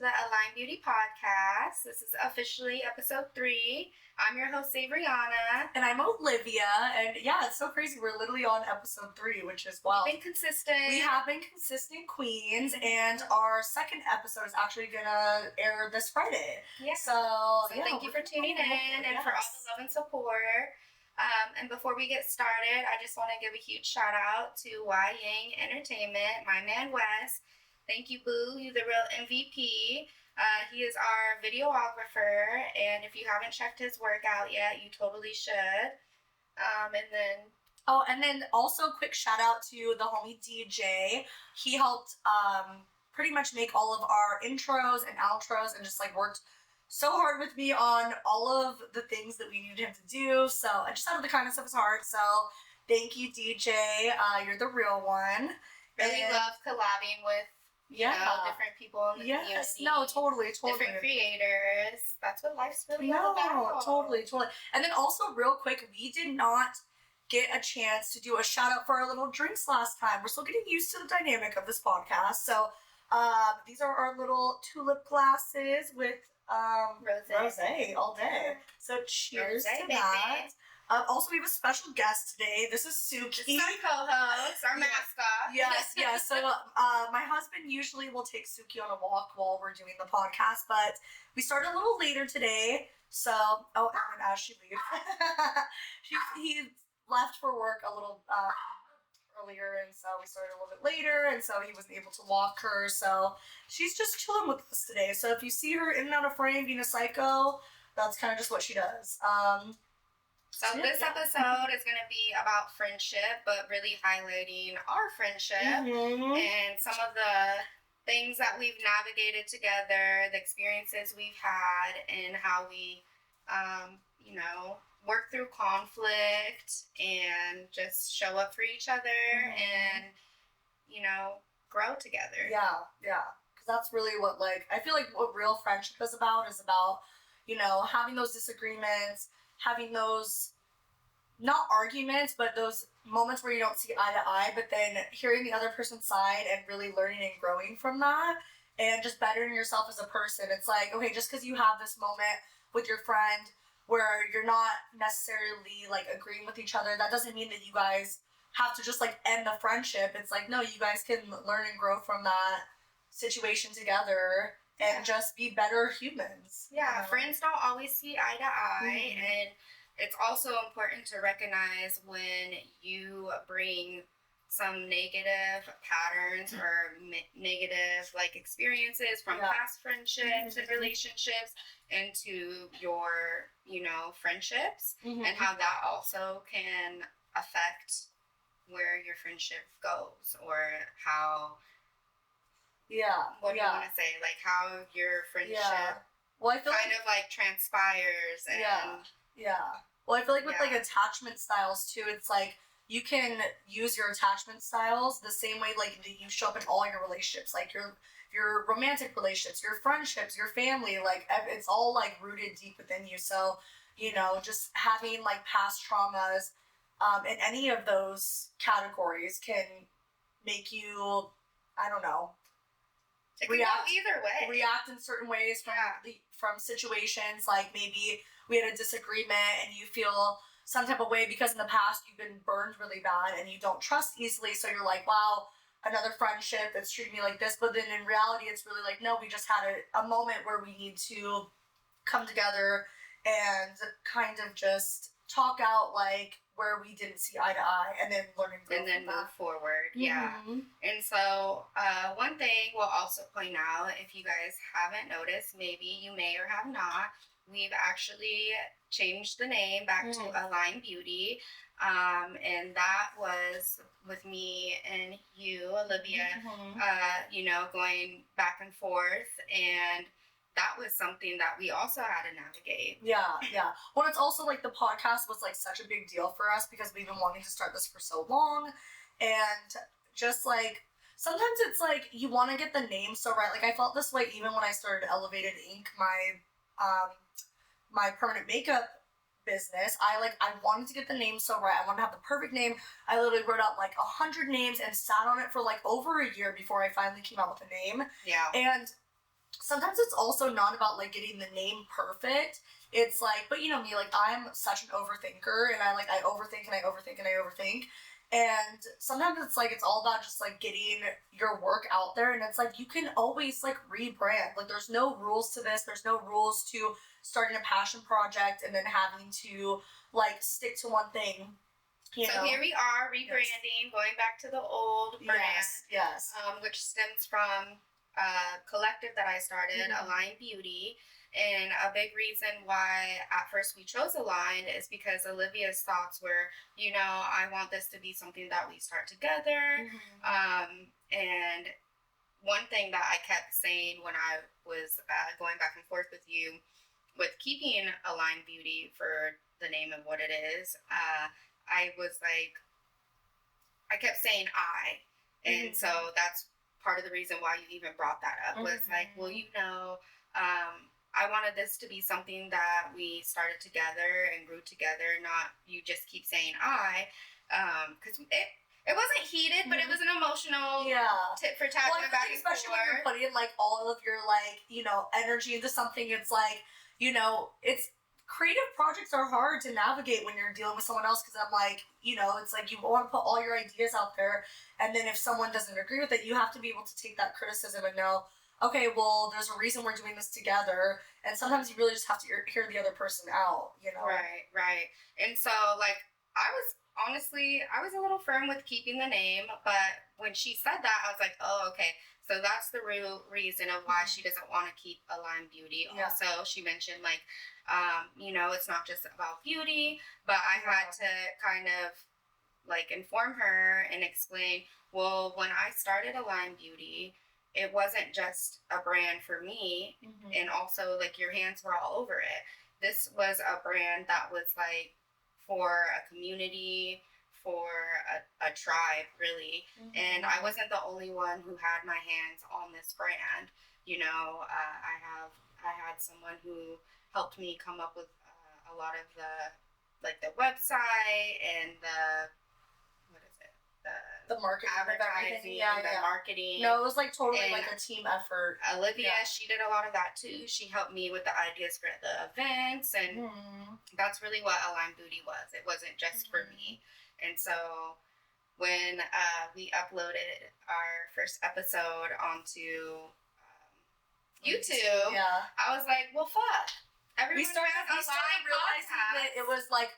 the Align Beauty Podcast. This is officially episode 3. I'm your host, Savriana. And I'm Olivia. And yeah, it's so crazy. We're literally on episode 3, which is wild. We've been consistent. We have been consistent queens, and our second episode is actually gonna air this Friday. Yeah. So yeah, thank you for tuning in and for all the love and support. And before we get started, I just want to give a huge shout out to Y Yang Entertainment, my man Wes. Thank you, Boo. You're the real MVP. He is our videographer, and if you haven't checked his work out yet, you totally should. And then also quick shout out to the homie DJ. He helped pretty much make all of our intros and outros, and just like worked so hard with me on all of the things that we needed him to do. So I just out of the kindness of his heart. So thank you, DJ. You're the real one. Really love collabing with different people in the community. No, totally. Different creators. That's what life's really all about. Totally. And then also, real quick, we did not get a chance to do a shout out for our little drinks last time. We're still getting used to the dynamic of this podcast. So these are our little tulip glasses with rosé all day. So cheers to that. Also, we have a special guest today. This is Suki. This is our co-host, our mascot. Yes. So my husband usually will take Suki on a walk while we're doing the podcast, but we started a little later today. So, and as she leaves, he left for work a little earlier, and so we started a little bit later, and so he wasn't able to walk her. So she's just chilling with us today. So if you see her in and out of frame being a psycho, that's kind of just what she does. So this episode is going to be about friendship, but really highlighting our friendship and some of the things that we've navigated together, the experiences we've had, and how we, work through conflict and just show up for each other and, grow together. Yeah. Because that's really what, I feel like what real friendship is about, having those disagreements, having those, not arguments, but those moments where you don't see eye to eye, but then hearing the other person's side and really learning and growing from that and just bettering yourself as a person. It's like, okay, just because you have this moment with your friend where you're not necessarily agreeing with each other, that doesn't mean that you guys have to just end the friendship. It's like, no, you guys can learn and grow from that situation together and just be better humans. Yeah, friends don't always see eye to eye, and it's also important to recognize when you bring some negative patterns or negative experiences from past friendships and relationships into your, friendships, and how that also can affect where your friendship goes, or how what do you want to say? How your friendship well, I feel kind of transpires and Well, I feel like with attachment styles too, it's you can use your attachment styles the same way that you show up in all your relationships, your romantic relationships, your friendships, your family, it's all rooted deep within you. So, just having past traumas in any of those categories can make you, I don't know, it can go either way. React in certain ways from situations, maybe we had a disagreement and you feel some type of way because in the past you've been burned really bad and you don't trust easily, so you're like, wow, another friendship that's treating me like this, but then in reality it's really no, we just had a moment where we need to come together and kind of just talk out where we didn't see eye to eye, and then learn and grow and then move forward. And so one thing we'll also point out, if you guys haven't noticed, maybe you may or have not, we've actually changed the name back to Align Beauty, and that was with me and you, Olivia, going back and forth, and that was something that we also had to navigate. Yeah. Well, it's also the podcast was such a big deal for us because we've been wanting to start this for so long, and just sometimes it's you want to get the name so right. I felt this way even when I started Elevated Ink, my permanent makeup business. I wanted to get the name so right. I wanted to have the perfect name. I literally wrote out 100 names and sat on it for over a year before I finally came out with a name. Yeah. And sometimes it's also not about like getting the name perfect. It's like, but you know me, like I'm such an overthinker, and I overthink and I overthink and I overthink. And sometimes it's like it's all about just like getting your work out there, and it's like you can always like rebrand. Like there's no rules to this. There's no rules to starting a passion project and then having to like stick to one thing. So here we are rebranding, going back to the old brand, yes, which stems from a collective that I started, Align Beauty. And a big reason why at first we chose Align is because Olivia's thoughts were, I want this to be something that we start together. And one thing that I kept saying when I was going back and forth with you with keeping Align Beauty for the name and what it is, I was like, I kept saying I. And so that's part of the reason why you even brought that up was like, well, I wanted this to be something that we started together and grew together, not you just keep saying I. Because it wasn't heated, but it was an emotional tit for tat. Well, I think especially when you're putting like all of your like, energy into something, it's like, it's creative projects are hard to navigate when you're dealing with someone else because I'm like, it's like you want to put all your ideas out there, and then if someone doesn't agree with it, you have to be able to take that criticism and know, okay, well, there's a reason we're doing this together, and sometimes you really just have to hear the other person out, Right. And so, like, I was a little firm with keeping the name, but when she said that, I was like, oh, okay. So that's the real reason of why she doesn't want to keep Align Beauty. Yeah. Also, she mentioned, like, it's not just about beauty, but I had to kind of, like, inform her and explain, well, when I started Align Beauty, it wasn't just a brand for me, and also, like, your hands were all over it. This was a brand that was, like, for a community, for a tribe, really. And I wasn't the only one who had my hands on this brand. I had someone who helped me come up with a lot of the website and the marketing, advertising, marketing. No, it was like totally like a team effort. Olivia, she did a lot of that too. She helped me with the ideas for the events, and that's really what Align Beauty was. It wasn't just for me. And so when we uploaded our first episode onto YouTube, I was like, well, fuck. We started realizing that it was like,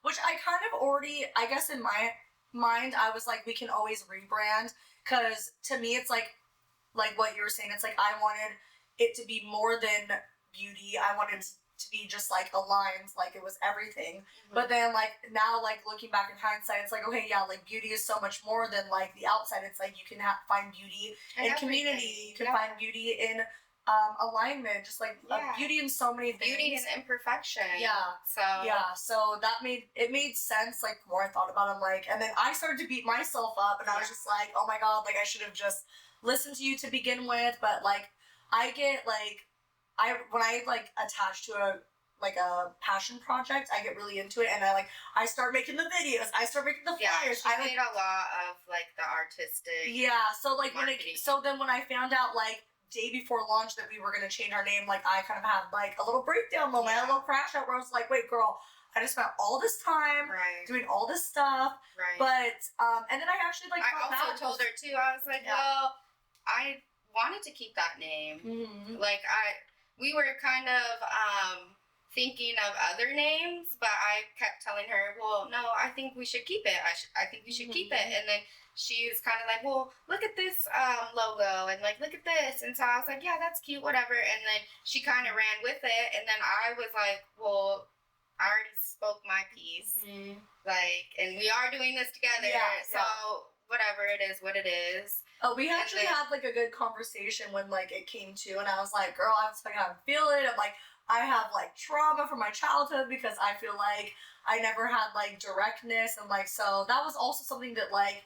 which I kind of already, I guess in my mind, I was like, we can always rebrand, because to me it's like what you were saying, it's like I wanted it to be more than beauty. I wanted to be just like aligned, like it was everything. But then like now, like looking back in hindsight, it's like, okay, yeah, like beauty is so much more than like the outside. It's like you can find beauty in community, you can find beauty in alignment, just like beauty in so many things. Beauty and imperfection. So that made sense. Like the more I thought about it, I'm like, and then I started to beat myself up, and I was just like, oh my god, like I should have just listened to you to begin with. But like I get like when I like attach to a passion project, I get really into it, and I start making the videos, I start making the flyers. I made a lot of like the artistic. So like marketing. Then when I found out like day before launch that we were going to change our name, like I kind of had like a little breakdown moment, a little crash out where I was like, wait girl, I just spent all this time doing all this stuff, but and then I actually like I also told her too, I was like, well, I wanted to keep that name. Like we were kind of thinking of other names, but I kept telling her, well, no, I think we should keep it. I think we should keep it. And then she's kind of like, well, look at this logo, and like, look at this. And so I was like, yeah, that's cute, whatever. And then she kind of ran with it. And then I was like, well, I already spoke my piece. Like, and we are doing this together. So whatever, it is what it is. Oh, we actually had like a good conversation when like it came to, and I was like, girl, I was like, I'm feeling it. I'm like, I have like trauma from my childhood because I feel like I never had like directness, and like, so that was also something that like,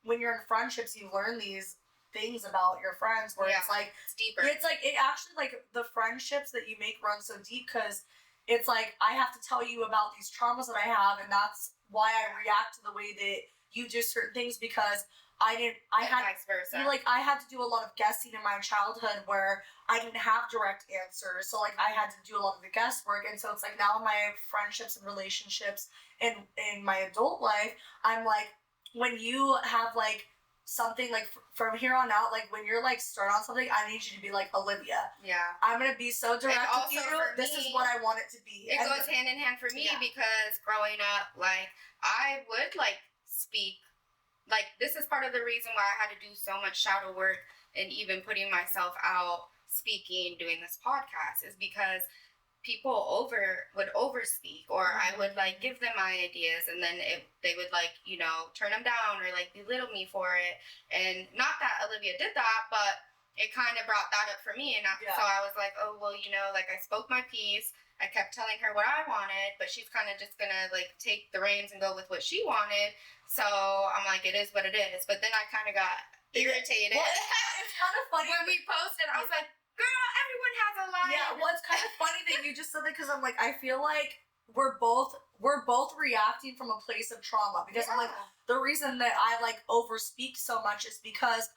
when you're in friendships, you learn these things about your friends where it's like, it's deeper. It's like, it actually like the friendships that you make run so deep because it's like, I have to tell you about these traumas that I have, and that's why I react to the way that you do certain things, because and vice versa. I had to do a lot of guessing in my childhood where I didn't have direct answers. So, like, I had to do a lot of the guesswork. And so it's like now in my friendships and relationships in my adult life, I'm like, when you have, like, something, like, from here on out, like, when you're, like, start on something, I need you to be like, Olivia. Yeah. I'm going to be so direct with you. This is what I want it to be. It goes hand in hand for me because growing up, like, I would, like, speak. Like, this is part of the reason why I had to do so much shadow work and even putting myself out speaking, doing this podcast, is because people would overspeak, or I would, like, give them my ideas, and then they would, like, you know, turn them down or, like, belittle me for it. And not that Olivia did that, but it kind of brought that up for me. And so I was like, oh, well, you know, like, I spoke my piece. I kept telling her what I wanted, but she's kind of just gonna, like, take the reins and go with what she wanted. So I'm like, it is what it is. But then I kind of got irritated. Well, it's kind of funny when we posted. I was like, girl, everyone has a line. Yeah, well, it's kind of funny that you just said that, because I'm like, I feel like we're both reacting from a place of trauma, because I'm like, the reason that I, like, overspeak so much is because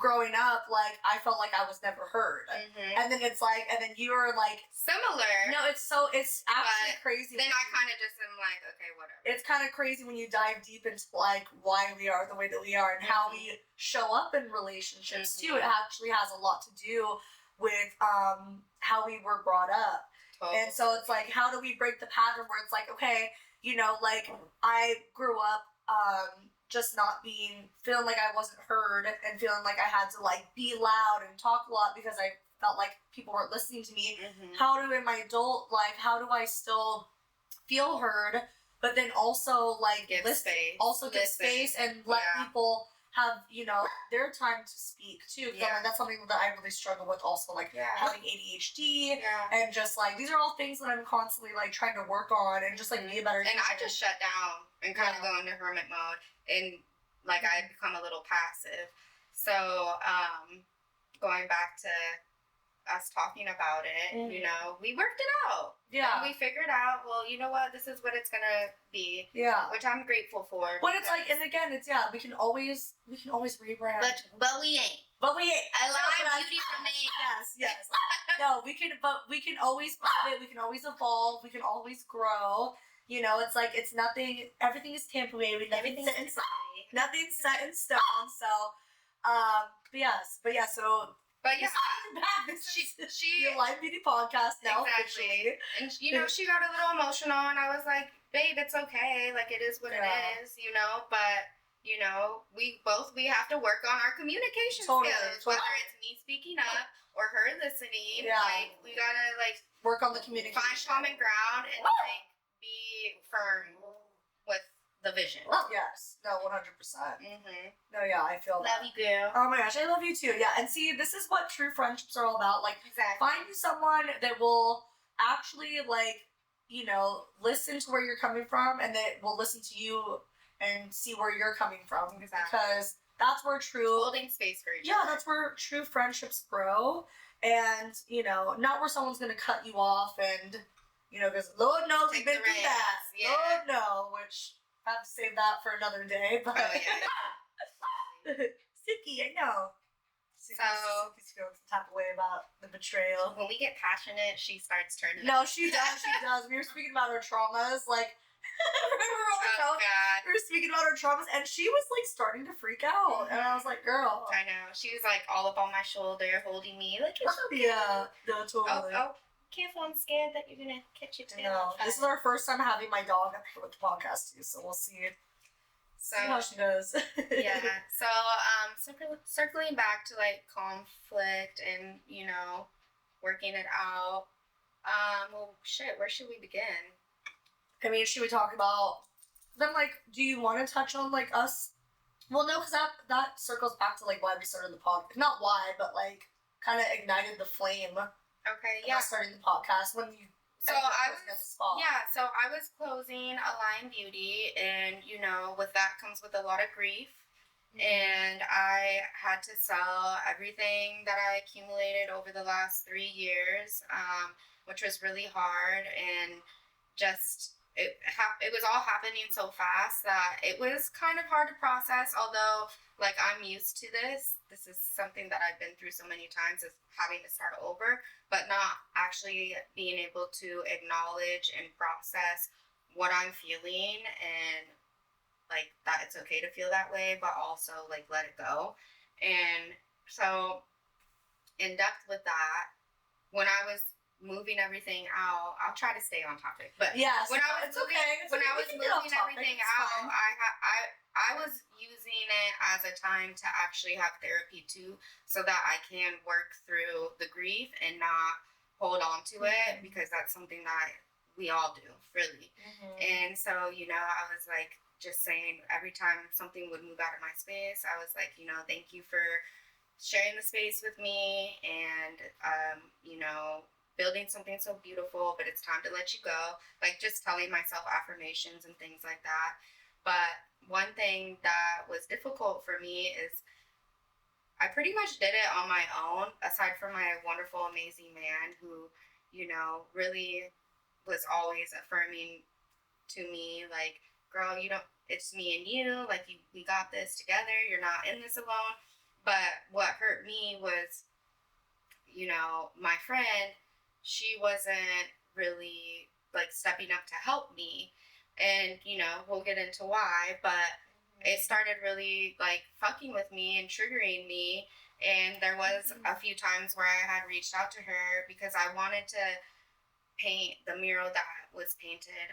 growing up, like, I felt like I was never heard. And then it's like, and then you're like similar. No, it's actually crazy. Then I kind of just am like, okay, whatever. It's kind of crazy when you dive deep into, like, why we are the way that we are and how we show up in relationships too. It actually has a lot to do with how we were brought up. Totally. And so it's like, how do we break the pattern where it's like, okay, you know, like, I grew up just not feeling like I wasn't heard and feeling like I had to, like, be loud and talk a lot because I felt like people weren't listening to me. How do, in my adult life, how do I still feel heard, but then also, like, give space and let people have, you know, their time to speak too. Like, that's something that I really struggle with also, like, having ADHD and just, like, these are all things that I'm constantly, like, trying to work on and just, like, be a better teacher. And I just shut down and kind of go into hermit mode, and, like, I become a little passive. So going back to us talking about it, you know, we worked it out. And we figured out, well, you know what, this is what it's gonna be. Which I'm grateful for. But it's like, and again, it's we can always rebrand. But we ain't. I love beauty from the Yes. No, we can always pivot, we can always evolve, we can always grow. You know, it's like, it's nothing, everything is temporary, nothing's set in stone. So, But yeah, she your live beauty podcast now. Exactly. And, you know, she got a little emotional, and I was like, babe, it's okay. Like, it is what it is, you know. But, you know, we have to work on our communication skills. Whether it's me speaking up or her listening. Like, we gotta, like, work on the communication. Find common ground and, like, be firm with the vision. Yes. No, 100%. No, yeah, I feel that. Love you, girl. Oh my gosh, I love you too. Yeah, and see, this is what true friendships are all about. Like, find you someone that will actually, like, you know, listen to where you're coming from, and that will listen to you and see where you're coming from. Because that's where holding space for each other. Yeah, that's where true friendships grow. And, you know, not where someone's gonna cut you off and, you know, because Lord knows we've been through that. Lord knows, which I have to save that for another day. But Suki, I know. Suki's feeling some type of way about the betrayal. When we get passionate, she starts turning. No, she does. We were speaking about her traumas, like. We were speaking about her traumas, and she was, like, starting to freak out, and I was like, girl. I know. She was, like, all up on my shoulder, holding me, like, it's okay. Yeah, no, totally. Oh. Careful, I'm scared that you're gonna catch your tail. No, this is our first time having my dog up here with the podcast too, so we'll see. See how she does. So circling back to, like, conflict and, you know, working it out. Well, shit, where should we begin? I mean, should we talk about then, like, do you want to touch on, like, us? Well, no, because that circles back to, like, why we started the podcast. Not why, but, like, kind of ignited the flame. Okay, yeah. Starting the podcast when you. So I was closing Align Beauty, and, you know, with that comes with a lot of grief, and I had to sell everything that I accumulated over the last 3 years, which was really hard, and just it was all happening so fast that it was kind of hard to process. Although, like, I'm used to this. This is something that I've been through so many times, is having to start over, but not actually being able to acknowledge and process what I'm feeling, and like that it's okay to feel that way, but also like let it go. And so, in depth with that, when I was moving everything out, I'll try to stay on topic. But yes, when I was it's moving, okay. It's when okay. I We was can get off moving topic. everything It's out, fine. I was using it as a time to actually have therapy too, so that I can work through the grief and not hold on to it, because that's something that we all do, really. And so, I was like just saying, every time something would move out of my space, I was like, thank you for sharing the space with me, and building something so beautiful, but it's time to let you go, like just telling myself affirmations and things like that. But one thing that was difficult for me is I pretty much did it on my own, aside from my wonderful, amazing man who, really was always affirming to me, like, girl, you don't, it's me and you, like, we got this together, you're not in this alone. But what hurt me was, my friend, she wasn't really like stepping up to help me. And, we'll get into why, but it started really like fucking with me and triggering me. And there was a few times where I had reached out to her because I wanted to paint the mural that was painted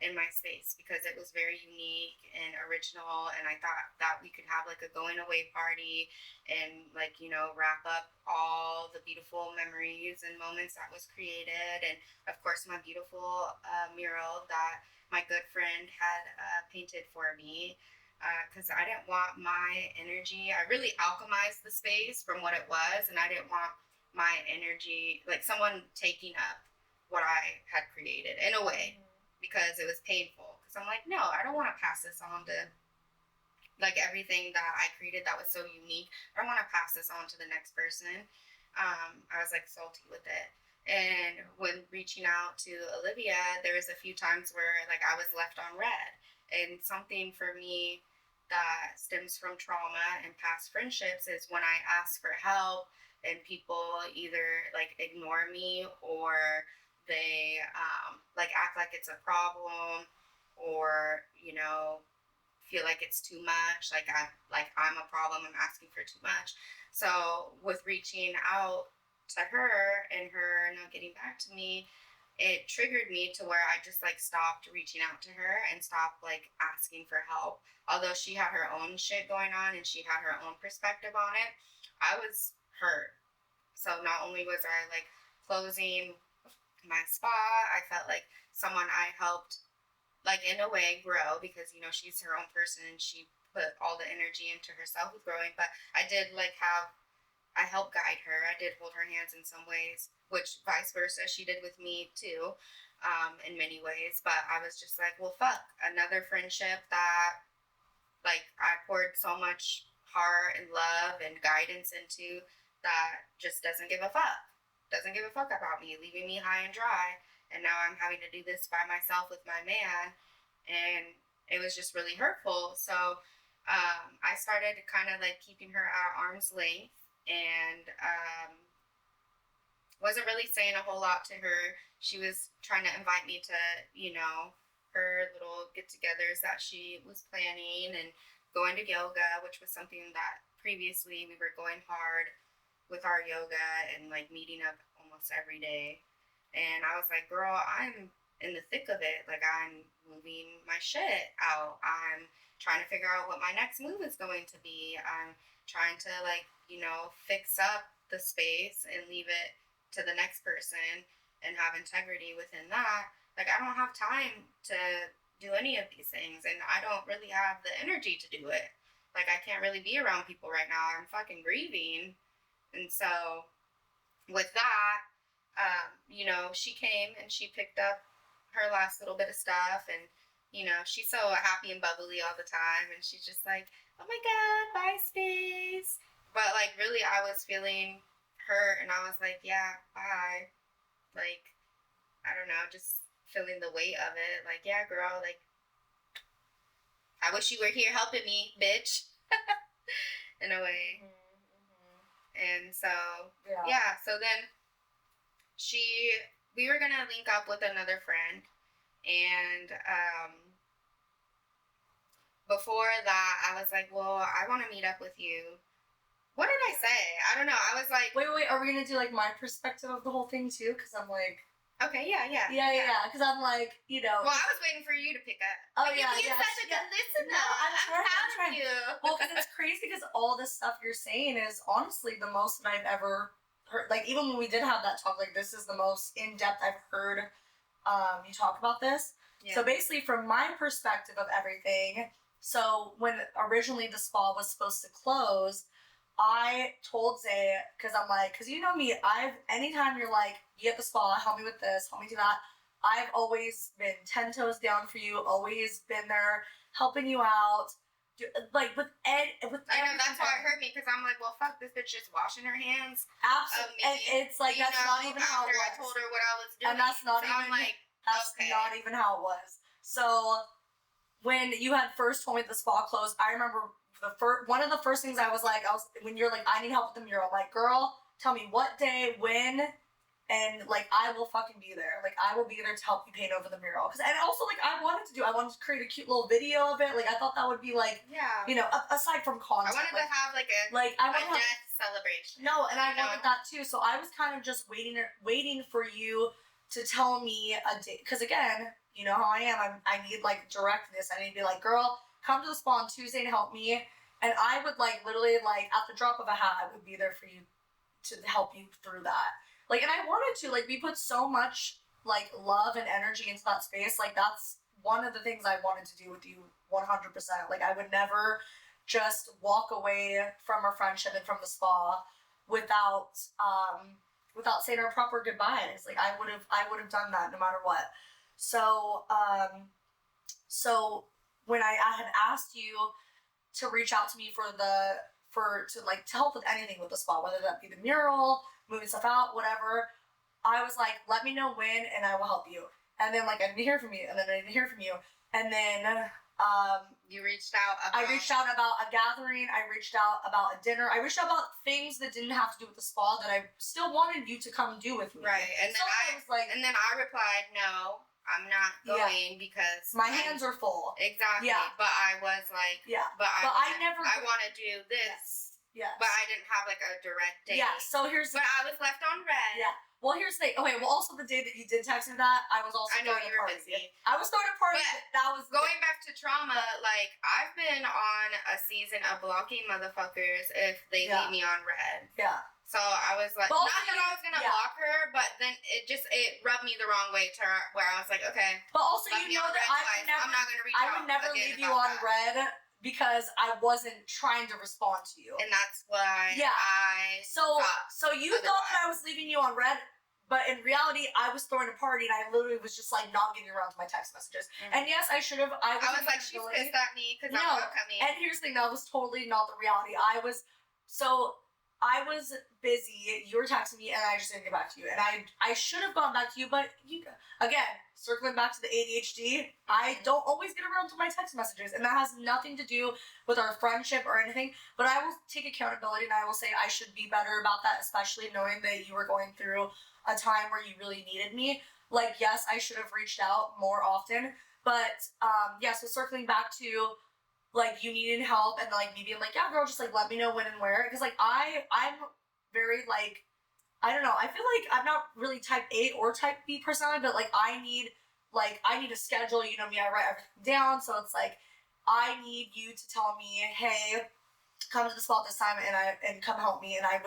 in my space, because it was very unique and original, and I thought that we could have like a going away party and, like, wrap up all the beautiful memories and moments that was created. And of course, my beautiful mural that my good friend had painted for me, because I didn't want my energy, I really alchemized the space from what it was, and I didn't want my energy, like someone taking up what I had created in a way, because it was painful. Because I'm like, no, I don't want to pass this on to, like, everything that I created that was so unique. I don't want to pass this on to the next person. I was like salty with it. And when reaching out to Olivia, there was a few times where like I was left on red. And something for me that stems from trauma and past friendships is when I ask for help and people either like ignore me, or they like act like it's a problem, or feel like it's too much, like I'm a problem, I'm asking for too much. So with reaching out to her and her not getting back to me, it triggered me to where I just like stopped reaching out to her and stopped like asking for help. Although she had her own shit going on and she had her own perspective on it, I was hurt. So not only was I like closing my spa, I felt like someone I helped, like, in a way grow, because she's her own person and she put all the energy into herself with growing. But I helped guide her, I did hold her hands in some ways, which vice versa she did with me too, in many ways. But I was just like, well, fuck, another friendship that like I poured so much heart and love and guidance into, that just doesn't give a fuck about me, leaving me high and dry. And now I'm having to do this by myself with my man, and it was just really hurtful. So I started kind of like keeping her at arm's length, and wasn't really saying a whole lot to her. She was trying to invite me to, her little get togethers that she was planning, and going to yoga, which was something that previously we were going hard with our yoga and like meeting up almost every day. And I was like, girl, I'm in the thick of it. Like, I'm moving my shit out. I'm trying to figure out what my next move is going to be. I'm trying to, like, fix up the space and leave it to the next person and have integrity within that. Like, I don't have time to do any of these things, and I don't really have the energy to do it. Like, I can't really be around people right now. I'm fucking grieving. And so, with that, she came and she picked up her last little bit of stuff, and she's so happy and bubbly all the time, and she's just like, oh my god, bye space. But like, really, I was feeling hurt, and I was like, yeah, bye. Like, I don't know, just feeling the weight of it. Like, yeah, girl, like, I wish you were here helping me, bitch. In a way. And so, yeah, so then we were gonna link up with another friend, and before that, I was like, well, I want to meet up with you. What did I say? I don't know. I was like, wait, are we gonna do like my perspective of the whole thing too? Because I'm like, okay, yeah. Because I'm like, you know. Well, I was waiting for you to pick up. Oh, like, yeah, you such a good listener. No, I'm proud of you. Well, because it's crazy because all this stuff you're saying is honestly the most that I've ever heard. Like, even when we did have that talk, like, this is the most in-depth I've heard you talk about this. Yeah. So basically, from my perspective of everything, so when originally the spa was supposed to close, I told Zay, because I'm like, because you know me, anytime you're like, you at the spa, help me with this, help me do that, I've always been 10 toes down for you, always been there, helping you out, like with I know, that's why it hurt me, because I'm like, well, fuck, this bitch just washing her hands. Absolutely. And it's like, that's not even how it was. I told her what I was doing. And that's not so even, I'm like, that's okay. not even how it was. So, when you had first told me the spa closed, I remember one of the first things I was like, when you're like, I need help with the mural. I'm like, girl, tell me what day, when, and like, I will fucking be there. Like, I will be there to help you paint over the mural. And also, like, I wanted to create a cute little video of it. Like, I thought that would be like, you know, aside from content. I wanted to have like a death celebration. No, and I wanted that too. So I was kind of just waiting for you to tell me a date. Because again, you know how I am. I need like directness. I need to be like, girl, come to the spa on Tuesday to help me. And I would like literally like at the drop of a hat, I would be there for you to help you through that. Like, and I wanted to, like, we put so much like love and energy into that space. Like, that's one of the things I wanted to do with you 100%. Like, I would never just walk away from our friendship and from the spa without saying our proper goodbyes. Like, I would have done that no matter what. So when I had asked you to reach out to me to help with anything with the spa, whether that be the mural, moving stuff out, whatever, I was like, let me know when and I will help you. And then like I didn't hear from you, and then I didn't hear from you, and then you reached out about... I reached out about a gathering, I reached out about a dinner, I reached out about things that didn't have to do with the spa that I still wanted you to come do with me. Right. And so then I replied, no, I'm not going because my hands are full. Exactly. Yeah. But I was like, I want to do this. Yes. But I didn't have like a direct date. Yeah. So But I was left on red. Yeah. Well, here's the thing. Okay. Well, also the day that you did text me that, I was also. I know you were busy. I was throwing a party. But that was going back to trauma. Like, I've been on a season of blocking motherfuckers if they leave me on red. Yeah. So I was like, not that I was gonna block her, but then it rubbed me the wrong way to where I was like, okay. But also, you know that I'm not gonna reach out. I would never leave you on red because I wasn't trying to respond to you. And that's why So you thought that I was leaving you on red, but in reality, I was throwing a party and I literally was just like not getting around to my text messages. Mm-hmm. And yes, I should have. I was like, she's pissed at me because I'm not coming. And here's the thing, that was totally not the reality. I was busy, you were texting me, and I just didn't get back to you. And I should have gone back to you, but again, circling back to the ADHD, I don't always get around to my text messages, and that has nothing to do with our friendship or anything, but I will take accountability, and I will say I should be better about that, especially knowing that you were going through a time where you really needed me. Like, yes, I should have reached out more often, but, so circling back to like, you needed help, and like me being like, yeah, girl, just like let me know when and where, because like I'm very like, I don't know, I feel like I'm not really type A or type B personality, but like I need a schedule, you know me, I write everything down, so it's like I need you to tell me, hey, come to the spot this time and come help me, and I'd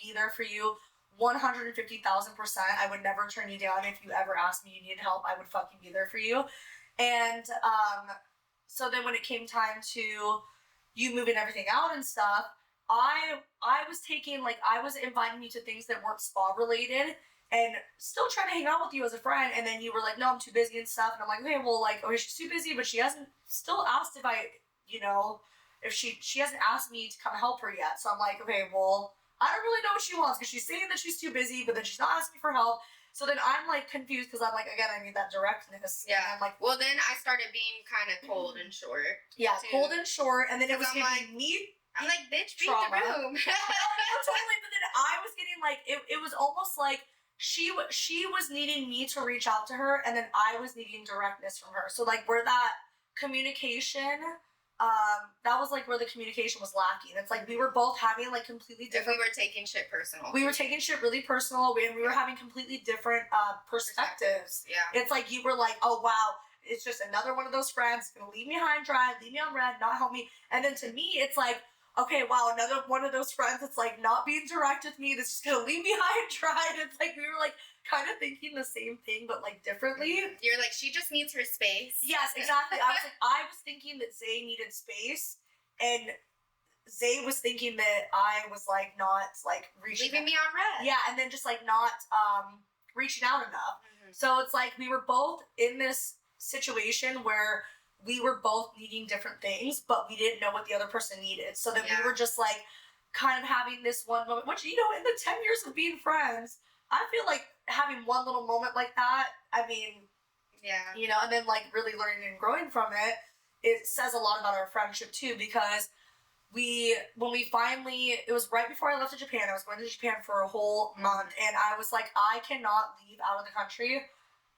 be there for you 150,000%. I would never turn you down. If you ever asked me you needed help, I would fucking be there for you. And so then when it came time to you moving everything out and stuff, I was inviting you to things that weren't spa related and still trying to hang out with you as a friend, and then you were like, no, I'm too busy and stuff, and I'm like, okay, well, like, okay, she's too busy, but she hasn't still asked if she hasn't asked me to come help her yet. So I'm like, okay, well, I don't really know what she wants, because she's saying that she's too busy, but then she's not asking me for help. So then I'm like confused because I'm like, again, I need that directness. Yeah. And I'm like, well, then I started being kind of cold and short. Yeah, too. cold and short, and then it was I'm giving like, me. I'm like, bitch, read trauma. the room. No, totally. But then I was getting like, it was almost like she was needing me to reach out to her, and then I was needing directness from her. So like, where that communication. That was like where the communication was lacking. It's like we were both having like completely different. We were taking shit personal. We were taking shit really personal, and we were having completely different perspectives. Yeah. It's like you were like, oh wow, it's just another one of those friends gonna leave me high and dry, leave me on red, not help me. And then to me, it's like, okay, wow, another one of those friends that's like not being direct with me, that's just gonna leave me high and dry. And it's like we were like kind of thinking the same thing, but like differently. You're like, she just needs her space. Yes, exactly. I was thinking that Zay needed space, and Zay was thinking that I was like not like leaving me on red. Yeah, and then just like not reaching out enough. Mm-hmm. So it's like we were both in this situation where we were both needing different things, but we didn't know what the other person needed. So then we were just like kind of having this one moment, which, you know, in the 10 years of being friends, I feel like having one little moment like that, I mean, yeah, you know, and then like really learning and growing from it, it says a lot about our friendship too, because when we finally, it was right before I left to Japan, I was going to Japan for a whole month, and I was like, I cannot leave out of the country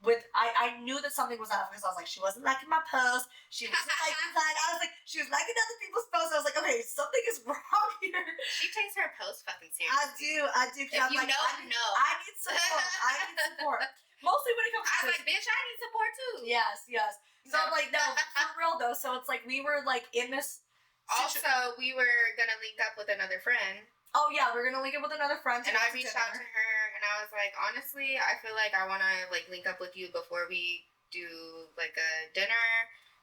with, I knew that something was up, because I was like, she wasn't liking my post, she wasn't liking that, I was like, she was liking other people's posts, I was like, okay, something is wrong here. She takes her post fucking seriously. I do, if I'm you like, know, you know. I need support, mostly when it comes to I was like, bitch, I need support too. Yes. So I'm like, no, for real though, so it's like, we were like in this. Also, we were gonna link up with another friend. Oh yeah, we're gonna link up with another friend. And I reached out to her, and I was like, honestly, I feel like I wanna like link up with you before we do like a dinner,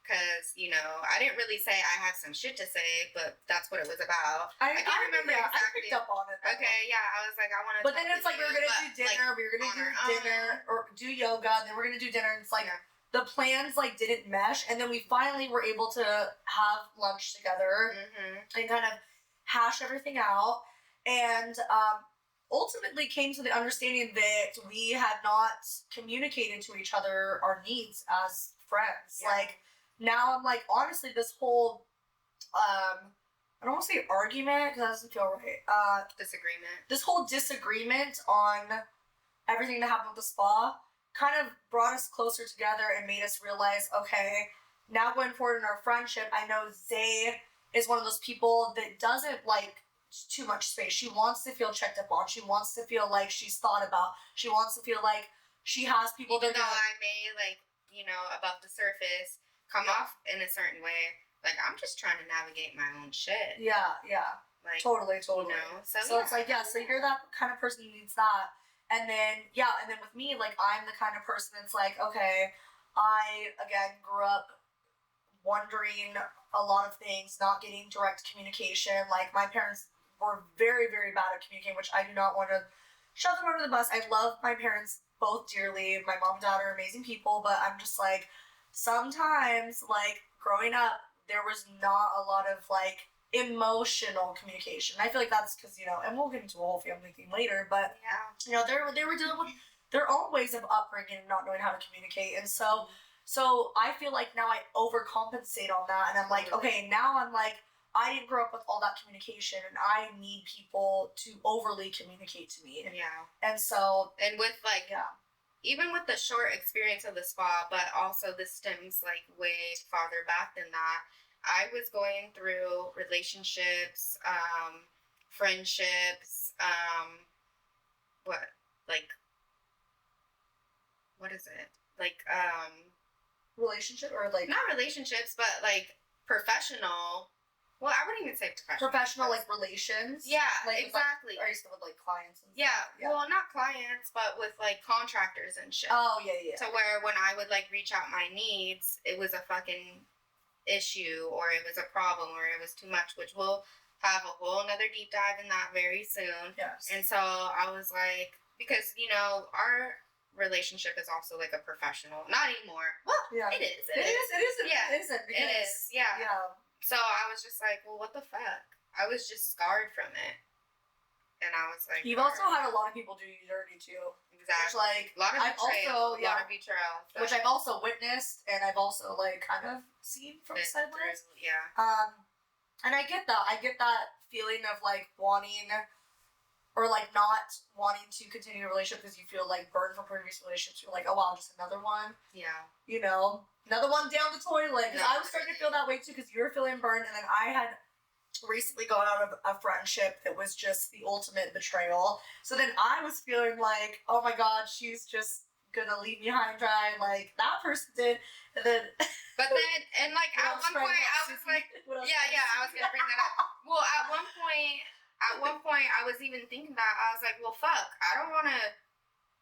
cause you know I didn't really say I have some shit to say, but that's what it was about. I can't remember exactly. I picked up on it. Okay, yeah, I was like, I wanna. But then it's like we were gonna do dinner. Like, we were gonna do dinner or do yoga. Then we're gonna do dinner, and it's like. Yeah. The plans like didn't mesh, and then we finally were able to have lunch together and kind of hash everything out, and ultimately came to the understanding that we had not communicated to each other our needs as friends. Yeah. Like now I'm like, honestly, this whole I don't want to say argument because that doesn't feel right. Disagreement. This whole disagreement on everything that happened with the spa kind of brought us closer together and made us realize, okay, now going forward in our friendship, I know Zay is one of those people that doesn't like too much space. She wants to feel checked up on. She wants to feel like she's thought about. She wants to feel like she has people. Even though I may, like, you know, above the surface, come off in a certain way, like, I'm just trying to navigate my own shit. Yeah. Like, totally. You know? So it's like, yeah, so you're that kind of person who needs that. And then with me, like, I'm the kind of person that's like, okay, I, again, grew up wondering a lot of things, not getting direct communication. Like, my parents were very, very bad at communicating, which I do not want to shove them under the bus. I love my parents both dearly. My mom and dad are amazing people, but I'm just like, sometimes, like, growing up, there was not a lot of, like, emotional communication. I feel like that's because, you know, and we'll get into a whole family thing later, but you know, they were dealing with their own ways of upbringing and not knowing how to communicate. And so I feel like now I overcompensate on that, and I'm like, okay, now I'm like, I didn't grow up with all that communication, and I need people to overly communicate to me. Yeah. And so, and with like, even with the short experience of the spa, but also this stems like way farther back than that. I was going through relationships, friendships, what is it? Like, relationship or like... Not relationships, but like professional. Well, I wouldn't even say professional. Professional, like relations? Yeah, like, exactly. Are you still with like clients and stuff? Yeah, well, not clients, but with like contractors and shit. Oh, yeah. To where when I would like reach out my needs, it was a fucking issue, or it was a problem, or it was too much, which we'll have a whole another deep dive in that very soon. Yes. And so I was like, because, you know, our relationship is also like a professional. Not anymore. Well, it is. It is. Yeah. So I was just like, well, what the fuck? I was just scarred from it. And I was like... You've also had a lot of people do you dirty, too. Exactly. Which, like, a lot of I've betrayal. also, A lot of betrayal. So. Which I've also witnessed, and I've also, like, kind of seen from the sidelines. Yeah. And I get that. I get that feeling of, like, wanting, or, like, not wanting to continue a relationship because you feel, like, burned from previous relationships. You're like, oh, wow, just another one. Yeah. You know, another one down the toilet. Because I was starting to feel that way, too, because you were feeling burned, and then I had recently gone out of a friendship that was just the ultimate betrayal. So then I was feeling like, oh my god, she's just gonna leave me high and dry like that person did. And then but then, and like at one point I was like, yeah, I was gonna bring that up. Well, at one point I was even thinking that I was like, well, fuck, I don't want to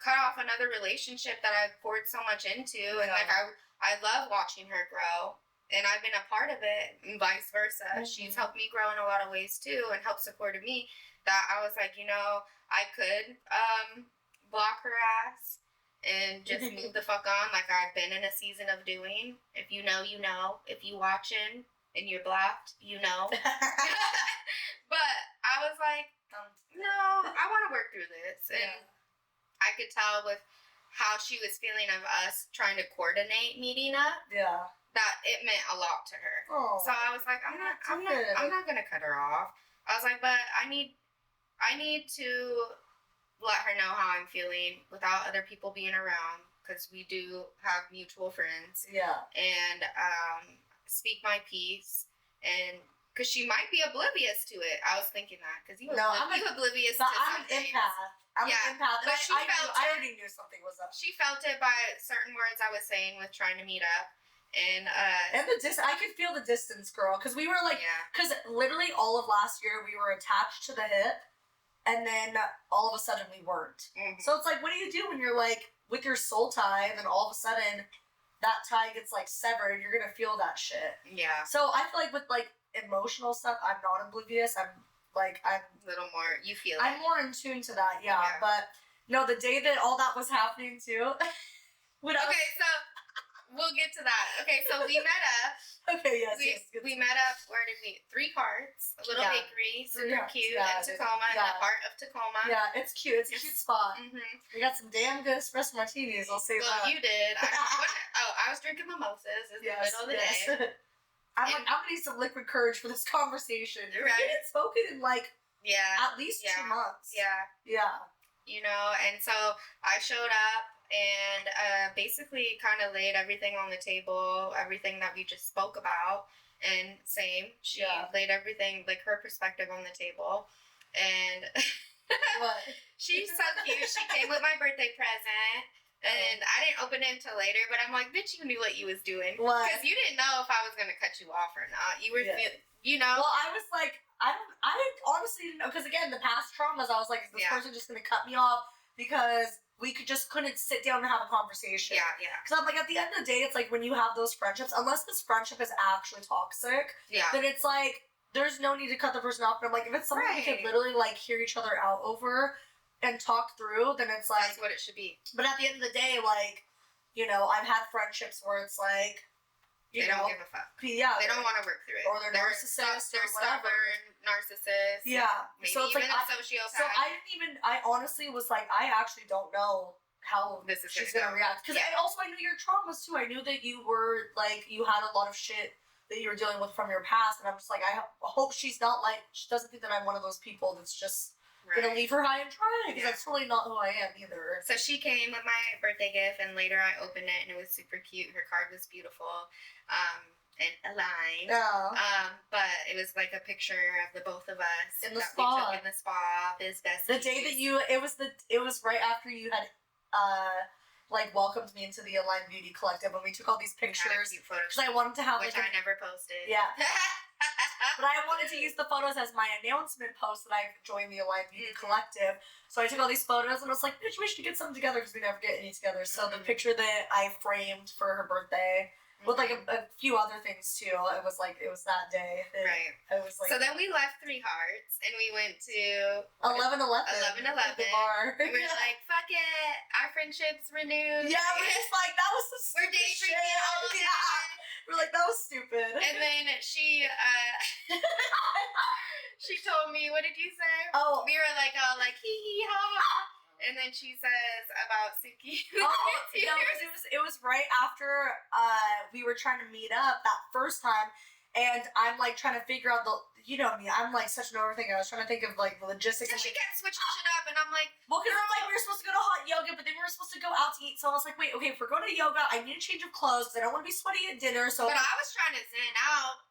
cut off another relationship that I've poured so much into, and like I love watching her grow. And I've been a part of it, and vice versa. Mm-hmm. She's helped me grow in a lot of ways too, and helped supported me. That I was like, I could block her ass and just move the fuck on, like I've been in a season of doing. If you know, you know. If you watching and you're blocked, you know. But I was like, no, I want to work through this, and I could tell with how she was feeling of us trying to coordinate meeting up. Yeah. That it meant a lot to her. Oh, so I was like, I'm not gonna cut her off. I was like, but I need to let her know how I'm feeling without other people being around, because we do have mutual friends. Yeah. And speak my piece, and because she might be oblivious to it. I was thinking that because you oblivious to I'm something. I'm an empath. But I already knew something was up. She felt it by certain words I was saying with trying to meet up. And the I could feel the distance, girl, because we were like, because literally all of last year we were attached to the hip, and then all of a sudden we weren't. Mm-hmm. So it's like, what do you do when you're like with your soul tie, and then all of a sudden that tie gets like severed? You're gonna feel that shit. Yeah. So I feel like with like emotional stuff, I'm not oblivious. I'm a little more. You feel. I'm more in tune to that. Yeah. But no, the day that all that was happening too. So. We'll get to that. Okay, so we met up. Okay, yes. We met up, where did we? 3 Hearts, a little bakery, super cute, in Tacoma, in the heart of Tacoma. Yeah, it's cute. It's a cute spot. Mm-hmm. We got some damn good espresso martinis, I'll say that. Well, you did. I was drinking mimosas in the middle of the day. I'm gonna need some liquid courage for this conversation. Right. We hadn't spoken in at least 2 months. Yeah. Yeah. And so I showed up, and basically kind of laid everything on the table, everything that we just spoke about. And she laid everything, like her perspective, on the table. And what? She's so cute. She came with my birthday present. And I didn't open it until later, but I'm like, bitch, you knew what you was doing. Because you didn't know if I was going to cut you off or not. You were, Well, I was like, I honestly didn't know. Because again, the past traumas, I was like, is this person just going to cut me off? Because we couldn't sit down and have a conversation. Yeah, yeah. Because I'm like, at the end of the day, it's like when you have those friendships, unless this friendship is actually toxic, then it's like, there's no need to cut the person off. But I'm like, if it's something we can literally like hear each other out over and talk through, then it's like, that's what it should be. But at the end of the day, like, I've had friendships where it's like, they don't give a fuck. Yeah. They don't want to work through it. Or they're narcissists. They're stubborn narcissists. Yeah. Maybe so it's even like, a sociopath. So I honestly was like, I actually don't know how she's going to react. Because I knew your traumas too. I knew that you were like, you had a lot of shit that you were dealing with from your past. And I'm just like, I hope she's not like, she doesn't think that I'm one of those people that's just gonna leave her high and dry, because that's really not who I am either. So she came with my birthday gift, and later I opened it, and it was super cute. Her card was beautiful, and aligned. Oh. But it was like a picture of the both of us in the spa. We took in the spa, biz besties. The day that it was right after you had welcomed me into the Aligned Beauty Collective, when we took all these pictures, because I wanted to have which I never posted. Yeah. But I wanted to use the photos as my announcement post that I've joined the Aligned Beauty Collective. So I took all these photos, and I was like, bitch, we should get some together, because we never get any together. So the picture that I framed for her birthday, with like a few other things too, it was that day. Right. It was like. So then we left 3 Hearts, and we went to 11-11. The bar. And we were like, fuck it, our friendship's renewed. Yeah, we're just like, that was the stupid day shit. Yeah. We're like, that was stupid. And then she told me, what did you say? Oh. We were like, hee hee ha ha. And then she says about Suki. Oh, no, because it was right after we were trying to meet up that first time, and I'm like trying to figure out you know me, I'm like such an overthinker. I was trying to think of like the logistics. And she kept switching shit up, and I'm like, well, because I'm like, we were supposed to go to hot yoga, but then we were supposed to go out to eat. So I was like, wait, okay, if we're going to yoga, I need a change of clothes because I don't want to be sweaty at dinner. So, but I was trying to zen out.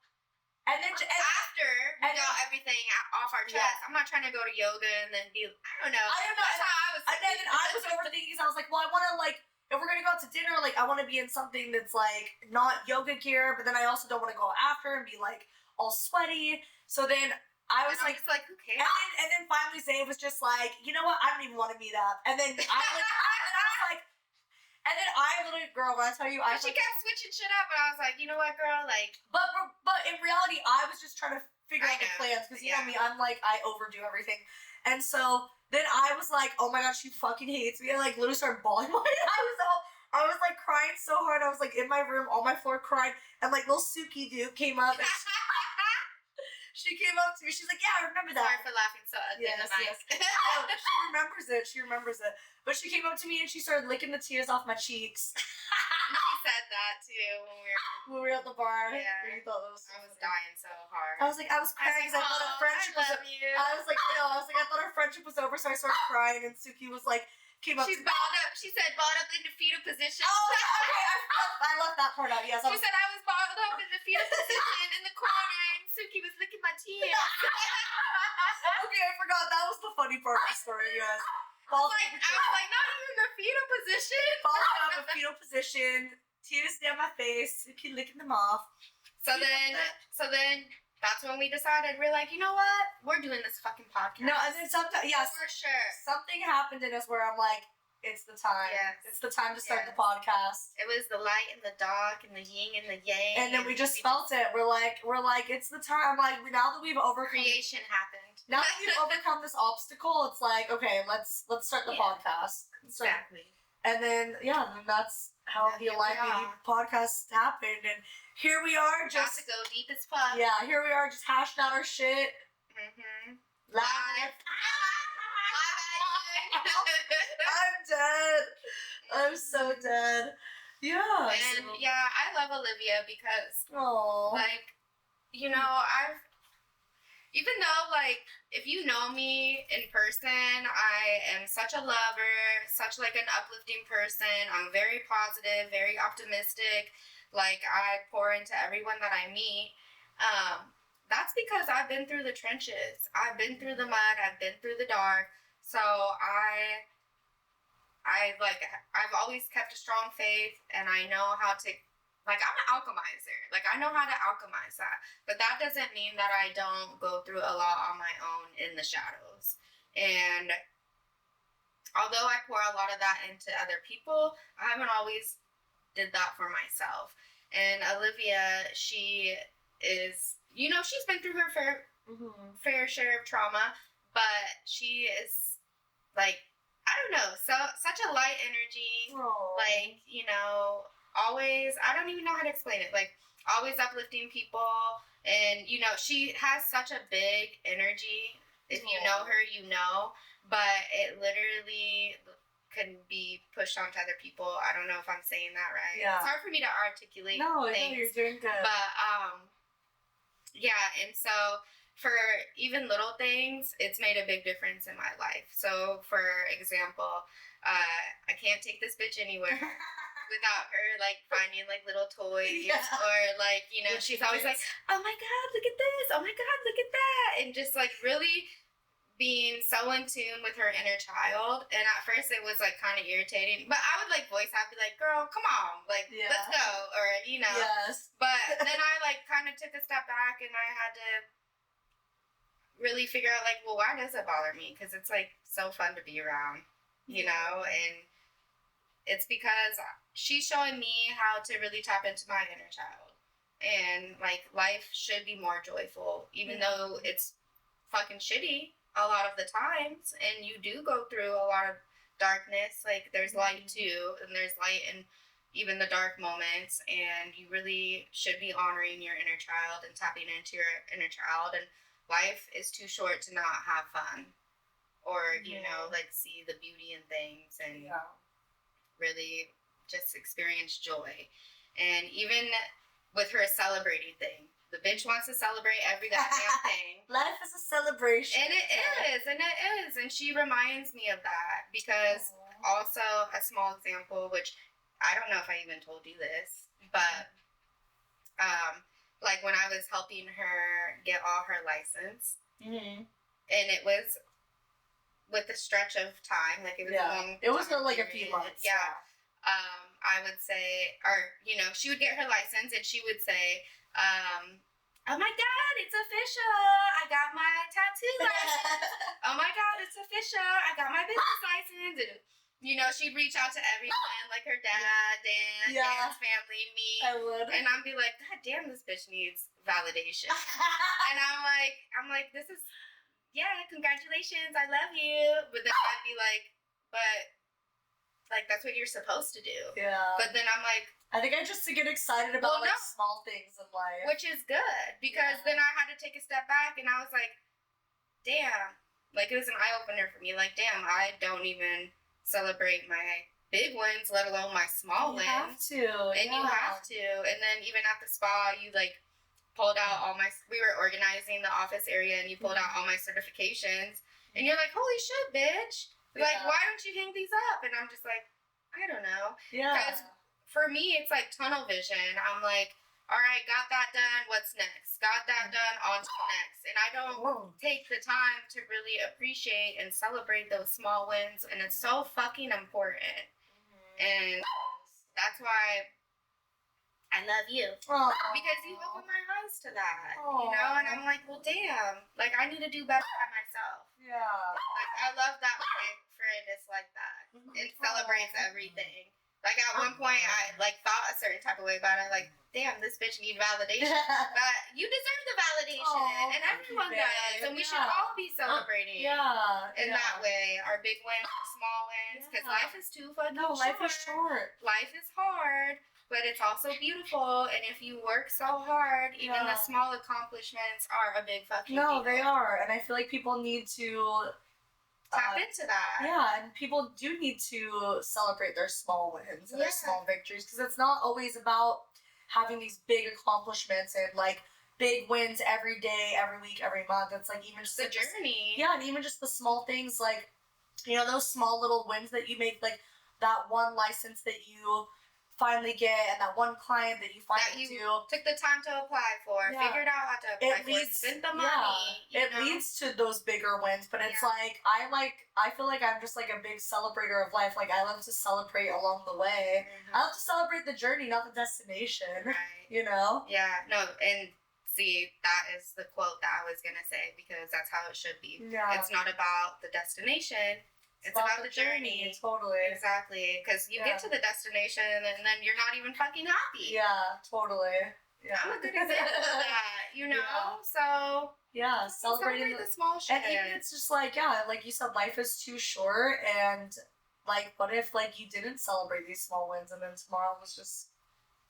And then after we got everything off our chest, I'm not trying to go to yoga and then be. I don't know. That's how I was. And then I was overthinking because I was like, well, I want to like, if we're gonna go out to dinner, like I want to be in something that's like not yoga gear, but then I also don't want to go after and be like all sweaty. So then I was like, who cares? And then finally Zay was just like, you know what? I don't even want to meet up. And then I was like. And then I literally, girl, when I tell you, she kept switching shit up, and I was like, you know what, girl, like. But in reality, I was just trying to figure out the plans because you know me, I'm like I overdo everything, and so then I was like, oh my gosh, she fucking hates me, and like literally started bawling my eyes out. I was like crying so hard. I was like in my room on my floor crying, and like little Suki dude came up. And she came up to me. She's like, yeah, I remember that. Sorry for laughing so ugly. Yes. Oh, she remembers it. She remembers it. But she came up to me and she started licking the tears off my cheeks. She said that too when we were at the bar. Yeah. You thought that was so I was funny. dying so hard. I was crying because I thought our friendship was. I was like, I thought our friendship was over, so I started crying, and Suki was like, came up. She's balled up. She said balled up in the fetal position. Oh, okay. I left that part out. Yes. She said I was balled up in the fetal position in the corner, and Suki was licking my tears. Okay, I forgot. That was the funny part of the story, guys. I was like, not even in the fetal position. Balled up in fetal position, tears down my face, Suki licking them off. So then that's when we decided, we're like, you know what? We're doing this fucking podcast. No, and then sometimes, yes, for sure. Something happened in us where I'm like, it's the time. Yes. It's the time to start the podcast. It was the light and the dark and the yin and the yang. And then we just felt it. We're like, it's the time. Like, now that we've overcome. Creation happened. Now that we've overcome this obstacle, it's like, okay, let's start the podcast. Exactly. And then, that's how the Alive Baby podcast happened. And here we are, just to go deep as fuck. Yeah, here we are, just hashing out our shit. Live. I'm dead. I'm so dead. Yeah. And I love Olivia because, like, you know, even though, like, if you know me in person, I am such a lover, such, like, an uplifting person. I'm very positive, very optimistic. Like, I pour into everyone that I meet. That's because I've been through the trenches. I've been through the mud. I've been through the dark. So I've always kept a strong faith, and I know how to. Like, I'm an alchemizer. Like, I know how to alchemize that. But that doesn't mean that I don't go through a lot on my own in the shadows. And although I pour a lot of that into other people, I haven't always did that for myself. And Olivia, she is, you know, she's been through her fair share of trauma, but she is, like, I don't know, such a light energy. Like, you know, always, I don't even know how to explain it, like, always uplifting people, and, you know, she has such a big energy. If you know her, you know, but it literally can be pushed onto other people. I don't know if I'm saying that right. Yeah. It's hard for me to articulate things. No, you're doing good. But, and so, for even little things, it's made a big difference in my life. So, for example, I can't take this bitch anywhere without her, like, finding, like, little toys, or, like, you know, she's always like, oh my god, look at this, oh my god, look at that, and just, like, really being so in tune with her inner child. And at first it was, like, kind of irritating, but I would, like, voice out, be like, girl, come on, like, let's go, or, you know, but then I, like, kind of took a step back, and I had to really figure out, like, well, why does it bother me? Because it's, like, so fun to be around, you know, and it's because she's showing me how to really tap into my inner child. And, like, life should be more joyful, even though it's fucking shitty a lot of the times, and you do go through a lot of darkness. Like, there's light too, and there's light in even the dark moments, and you really should be honoring your inner child and tapping into your inner child. And life is too short to not have fun or, you know, like see the beauty in things and really just experience joy. And even with her celebrating thing, the bitch wants to celebrate every goddamn thing. Life is a celebration. And it is, and it is. And she reminds me of that because also a small example, which I don't know if I even told you this, but like when I was helping her get all her license, and it was with the stretch of time, like it was a long. It was like a few months. Yeah. I would say, or you know, she would get her license, and she would say, "Oh my God, it's official! I got my tattoo license. Oh my God, it's official! I got my business license." And you know, she'd reach out to everyone, like her dad, Dan's family, me. I would. And I'd be like, God damn, this bitch needs validation. And I'm like, this is, yeah, congratulations, I love you. But then I'd be like, but, like, that's what you're supposed to do. Yeah. But then I'm like, I think I just get excited about small things in life. Which is good, because then I had to take a step back, and I was like, damn. Like, it was an eye-opener for me. Like, damn, I don't even celebrate my big wins, let alone my small wins. You have to. And you have to. And then even at the spa, you, like, pulled out all my... We were organizing the office area, and you pulled out all my certifications. And you're like, holy shit, bitch. Like, why don't you hang these up? And I'm just like, I don't know. Yeah. Because for me, it's like tunnel vision. I'm like, all right, got that done. What's next? Got that done. On to the next. And I don't take the time to really appreciate and celebrate those small wins. And it's so fucking important. And that's why I love you. Because you open my eyes to that. You know? And I'm like, well, damn. Like, I need to do better by myself. Yeah. Like, I love that my friend is like that. It celebrates everything. Like, at one point, I, like, thought a certain type of way about it. Like, damn, this bitch needs validation. But you deserve the validation. And everyone does. And we should all be celebrating in that way. Our big wins, our small wins. Because life is too fucking short. Life is short. Life is hard. But it's also beautiful. And if you work so hard, even the small accomplishments are a big fucking deal. No, they are. And I feel like people need to... tap into that. Yeah, and people do need to celebrate their small wins and their small victories, because it's not always about having these big accomplishments and like big wins every day, every week, every month. It's like even just the journey. Yeah, and even just the small things, like, you know, those small little wins that you make, like that one license that you finally get, and that one client that you finally took the time to apply for, figured out how to apply for, spent the money. It leads to those bigger wins, but it's like I feel like I'm just like a big celebrator of life. Like, I love to celebrate along the way. I love to celebrate the journey, not the destination. Right. You know? Yeah. No, and see, that is the quote that I was gonna say, because that's how it should be. Yeah. It's not about the destination. It's about the journey. Totally. Exactly. Because you get to the destination and then you're not even fucking happy. Yeah, totally. Yeah. I'm a good example of that, you know? Yeah. So... Yeah, celebrating the small shit. And even it's just like, like you said, life is too short, and like, what if like you didn't celebrate these small wins and then tomorrow was just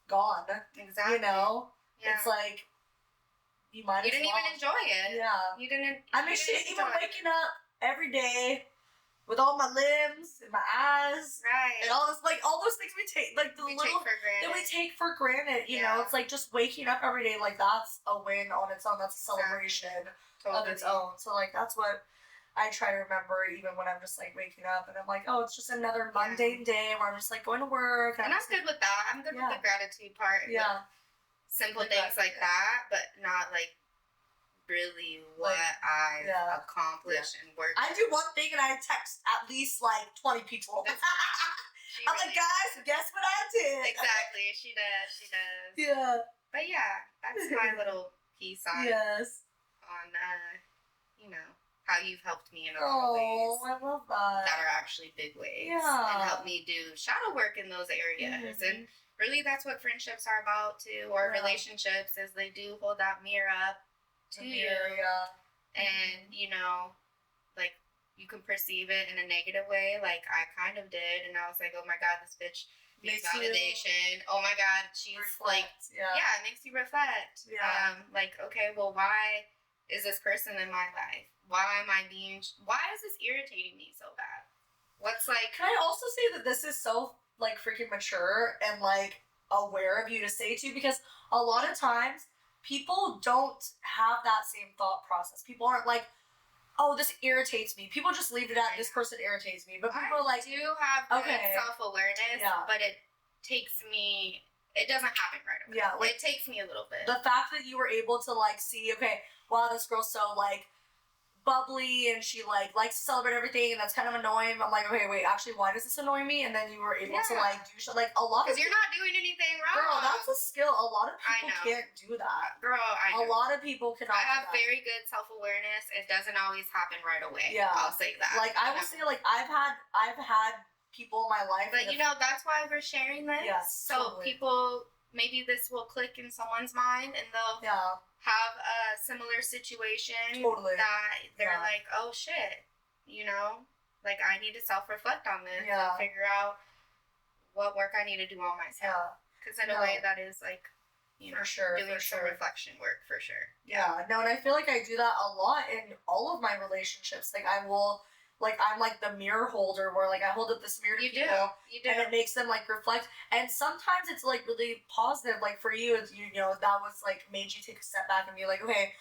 gone? Exactly. You know? Yeah. It's like, you didn't even enjoy it. Yeah. You didn't. I mean, shit, even waking up every day with all my limbs and my eyes, right, and all this, like, all those things we take, like the we little take for granted. that we take for granted. You know, it's like just waking up every day, like that's a win on its own. That's a celebration of its own. So like that's what I try to remember, even when I'm just like waking up and I'm like, oh, it's just another mundane day where I'm just like going to work. And I'm good with that. I'm good with the gratitude part. Yeah, simple things like that, but not like really what I accomplish and work. I do one thing and I text at least like 20 people. I'm like, guys, guess what I did? Exactly, she does. Yeah. But yeah, that's my little piece on on you know, how you've helped me in a lot of ways. Oh, I love that. That are actually big ways. Yeah. And help me do shadow work in those areas. And really that's what friendships are about too, or relationships, is they do hold that mirror up to you. And, you know, like, you can perceive it in a negative way, like I kind of did, and I was like, oh my God, this bitch needs validation. Oh my God, she's reflect. Like, it makes you reflect. Like, okay, well, why is this person in my life? Why is this irritating me so bad? What's like... Can I also say that this is so, like, freaking mature and, like, aware of you to say to, because a lot of times people don't have that same thought process. People aren't like, oh, this irritates me. People just leave it at, this person irritates me. But people are like, I do have good self-awareness, but it doesn't happen right away. Yeah, like, it takes me a little bit. The fact that you were able to, like, see, okay, wow, this girl's so, like, bubbly and she, like, likes to celebrate everything, and that's kind of annoying. I'm like, okay, wait, actually, why does this annoy me? And then you were able to, like, do like, a lot of... Because you're not doing anything wrong. Girl, that's a skill. A lot of people can't do that. Girl, I know. A lot of people cannot do that. I have very good self-awareness. It doesn't always happen right away. Yeah. I'll say that. Like, I will say, like, I've had people in my life... But, you know, that's why we're sharing this. Yes, so totally. People... Maybe this will click in someone's mind and they'll have a similar situation that they're like, oh shit, you know, like I need to self-reflect on this and figure out what work I need to do on myself. Because in a way that is like, you know, doing some reflection work for sure. Yeah, no, and I feel like I do that a lot in all of my relationships. Like I will... Like, I'm like the mirror holder where, like, I hold up this mirror to people. You do. And it makes them, like, reflect. And sometimes it's, like, really positive. Like, for you, it's, you know, that was, like, made you take a step back and be like, okay,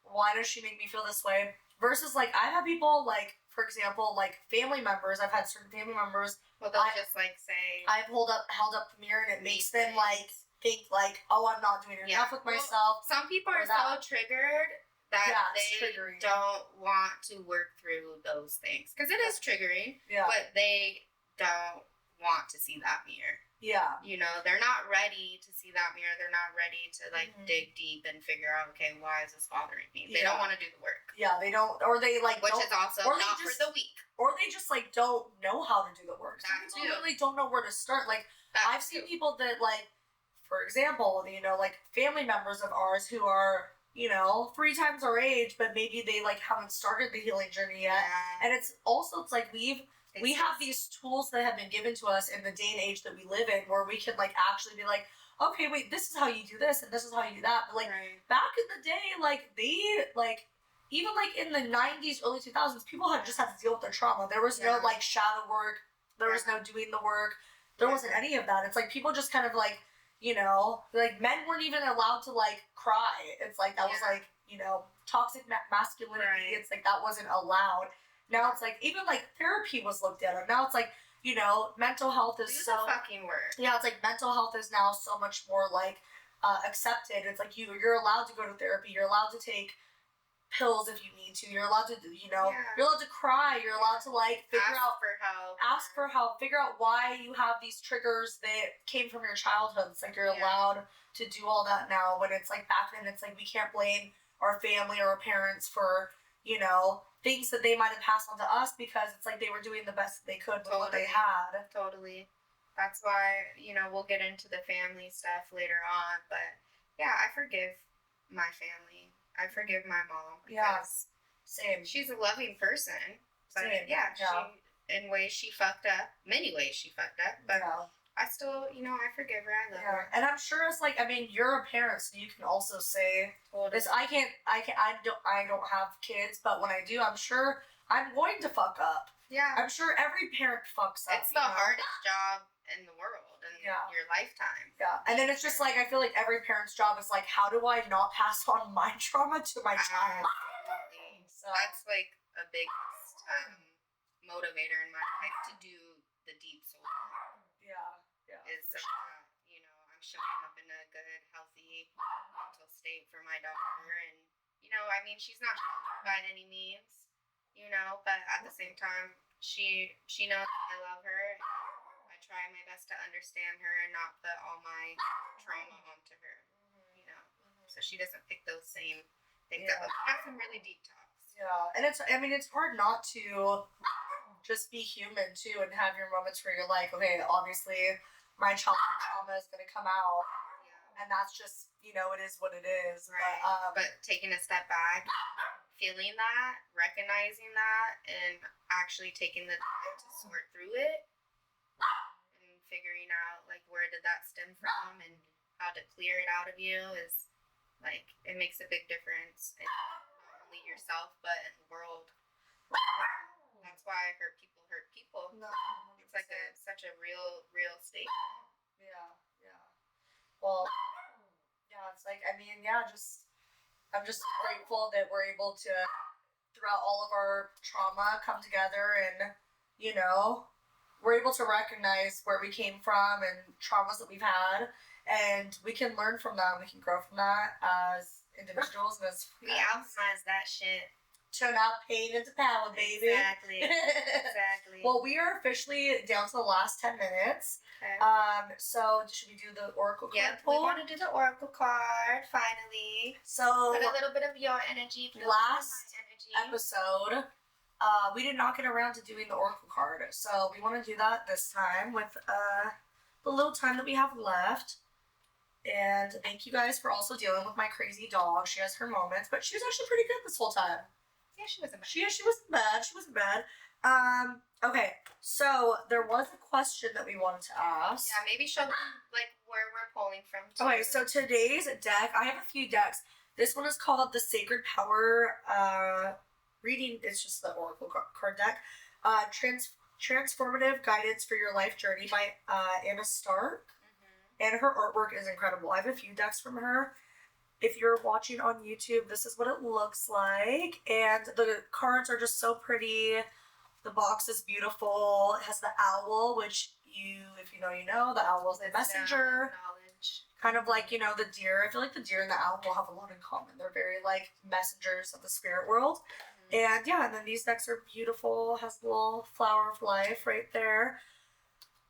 why does she make me feel this way? Versus, like, I've had people, like, for example, like, family members. I've had certain family members. Well, they'll just, like, say... I've held up the mirror and it makes them, like, think, like, oh, I'm not doing enough with myself. Some people are so triggered... that they don't want to work through those things. Because it is triggering, but they don't want to see that mirror. Yeah. You know, they're not ready to see that mirror. They're not ready to, like, dig deep and figure out, okay, why is this bothering me? They don't want to do the work. Yeah, they don't, or they, like, which is also not for the weak. Or they just, like, don't know how to do the work. Some people really don't know where to start. Like, I've seen people that, like, for example, you know, like, family members of ours who are... you know, 3 times our age, but maybe they, like, haven't started the healing journey yet. Yeah. And it's like we have these tools that have been given to us in the day and age that we live in where we can, like, actually be like, okay, wait, this is how you do this and this is how you do that. But, like, back in the day, like, they, like, even, like, in the 90s, early 2000s, people had just had to deal with their trauma. There was no, like, shadow work. There was no doing the work. There wasn't any of that. It's like people just kind of, like, you know, like, men weren't even allowed to, like, cry. It's like, that was, like, you know, toxic masculinity. It's like, that wasn't allowed. Now it's like, even, like, therapy was looked at. And now it's like, you know, mental health is do the fucking work. Yeah, it's like, mental health is now so much more, like, accepted. It's like, you're allowed to go to therapy. You're allowed to take pills if you need to. You're allowed to, you know, you're allowed to cry. You're allowed to, like, ask for help. Figure out why you have these triggers that came from your childhood. It's like you're allowed to do all that now. When it's like back then, it's like we can't blame our family or our parents for, you know, things that they might have passed on to us because it's like they were doing the best they could with what they had. Totally. That's why, you know, we'll get into the family stuff later on. But yeah, I forgive my family. I forgive my mom because same. She's a loving person. But same. She, in ways she fucked up, many ways she fucked up, but I still, you know, I forgive her. I love her. And I'm sure it's like, I mean, you're a parent, so you can also say this. I don't have kids, but when I do, I'm sure I'm going to fuck up. Yeah. I'm sure every parent fucks up. It's the hardest job in the world in your lifetime. Yeah. And then it's just like, I feel like every parent's job is like, how do I not pass on my trauma to my child? Absolutely. So that's like a big motivator in my life to do the deep soul work. Yeah. Is you know, I'm showing up in a good, healthy mental state for my daughter, and you know, I mean, she's not by any means, you know, but at the same time, she knows I love her. I try my best to understand her and not put all my trauma onto her, you know, so she doesn't pick those same things up. We have some really deep talks. Yeah, and it's hard not to just be human too and have your moments where you're like, okay, obviously my childhood trauma is going to come out, and that's just, you know, it is what it is. Right. But taking a step back, feeling that, recognizing that, and actually taking the time to sort through it, and figuring out, like, where did that stem from and how to clear it out of you is, like, it makes a big difference in only yourself, but in the world. That's why hurt people hurt people. No, it's like such a real statement. Yeah. Well, yeah, it's like, I mean, yeah, I'm just grateful that we're able to, throughout all of our trauma, come together and, you know, we're able to recognize where we came from and traumas that we've had, and we can learn from them. We can grow from that as individuals and as we outsize that shit. Turn out pain into power, baby. Exactly. Exactly. Well, we are officially down to the last 10 minutes. Okay. So should we do the oracle card? Yeah, we want to do the oracle card finally. So put a little bit of your energy. Last episode, we did not get around to doing the oracle card, so we want to do that this time with the little time that we have left. And thank you guys for also dealing with my crazy dog. She has her moments, but she was actually pretty good this whole time. Yeah, she wasn't bad. She wasn't bad. Okay, so there was a question that we wanted to ask. Yeah, maybe show them like where we're pulling from. Okay, so today's deck, I have a few decks. This one is called the Sacred Power reading. It's just the oracle card deck. Transformative Guidance for Your Life Journey by Anna Stark. And her artwork is incredible. I have a few decks from her. If you're watching on YouTube, this is what it looks like. And the cards are just so pretty. The box is beautiful. It has the owl, which if you know, the owl is the messenger. Knowledge. Kind of like, the deer. I feel like the deer and the owl will have a lot in common. They're very, like, messengers of the spirit world. And, yeah, and then these decks are beautiful. Has the little flower of life right there.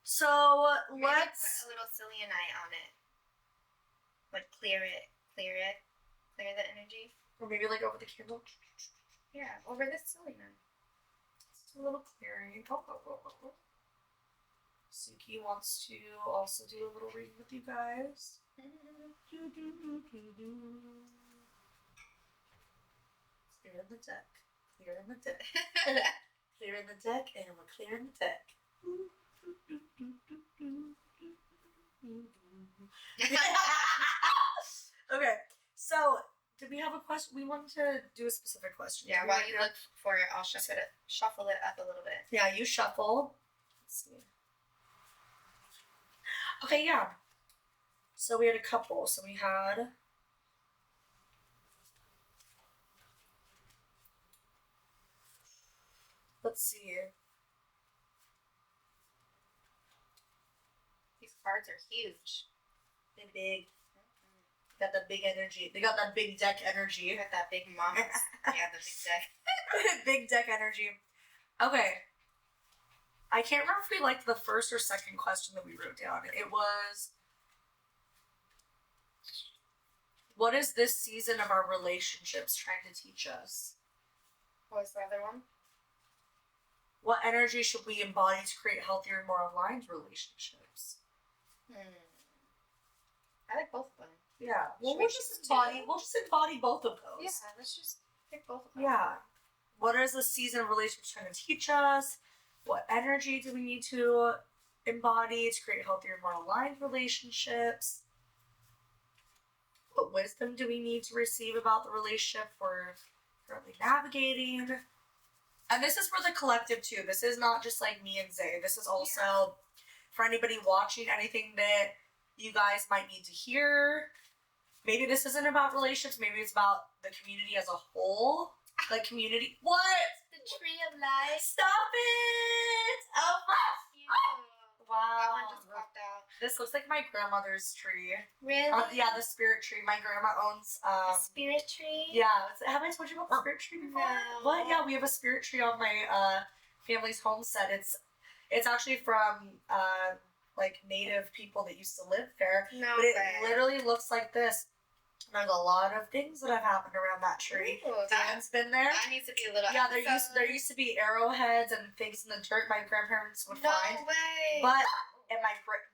So, Maybe let's... put a little selenite on it. Like, clear the energy. Or maybe like over the candle. Yeah, over the selenite. It's a little clearing. Suki wants to also do a little reading with you guys. Clear in the deck. Clear in the deck. Clear in the deck, and we're clearing the deck. Okay, so did we have a question? We wanted to do a specific question. Yeah, while you look for it, I'll shuffle it up a little bit. Yeah, you shuffle. Let's see. Okay, yeah. So we had a couple. So we had... Let's see. These cards are huge. They're big. Got that big energy. They got that big deck energy. You got that big mama. Yeah, the big deck. Big deck energy. Okay. I can't remember if we liked the first or second question that we wrote down. It was, what is this season of our relationships trying to teach us? What was the other one? What energy should we embody to create healthier and more aligned relationships? I like both of them. Yeah. Well, we'll just embody both of those. Yeah, let's just pick both of them. Yeah. What is the season of relationships trying to teach us? What energy do we need to embody to create healthier and more aligned relationships? What wisdom do we need to receive about the relationship we're currently navigating? And this is for the collective too. This is not just like me and Zay. This is also for anybody watching, anything that you guys might need to hear. Maybe this isn't about relationships. Maybe it's about the community as a whole. Like community. What? The tree of life. Stop it! Oh my! Wow. That one just popped out. This looks like my grandmother's tree. Really? Yeah, the spirit tree. My grandma owns. The spirit tree. Yeah. Have I told you about the spirit tree before? No. What? Yeah, we have a spirit tree on my family's homestead. It's actually from like native people that used to live there. No but it way. literally looks like this. There's a lot of things that have happened around that tree. Ooh, Dan's been there. That needs to be a little. Yeah, there used to be arrowheads and things in the dirt my grandparents would find. No way. But and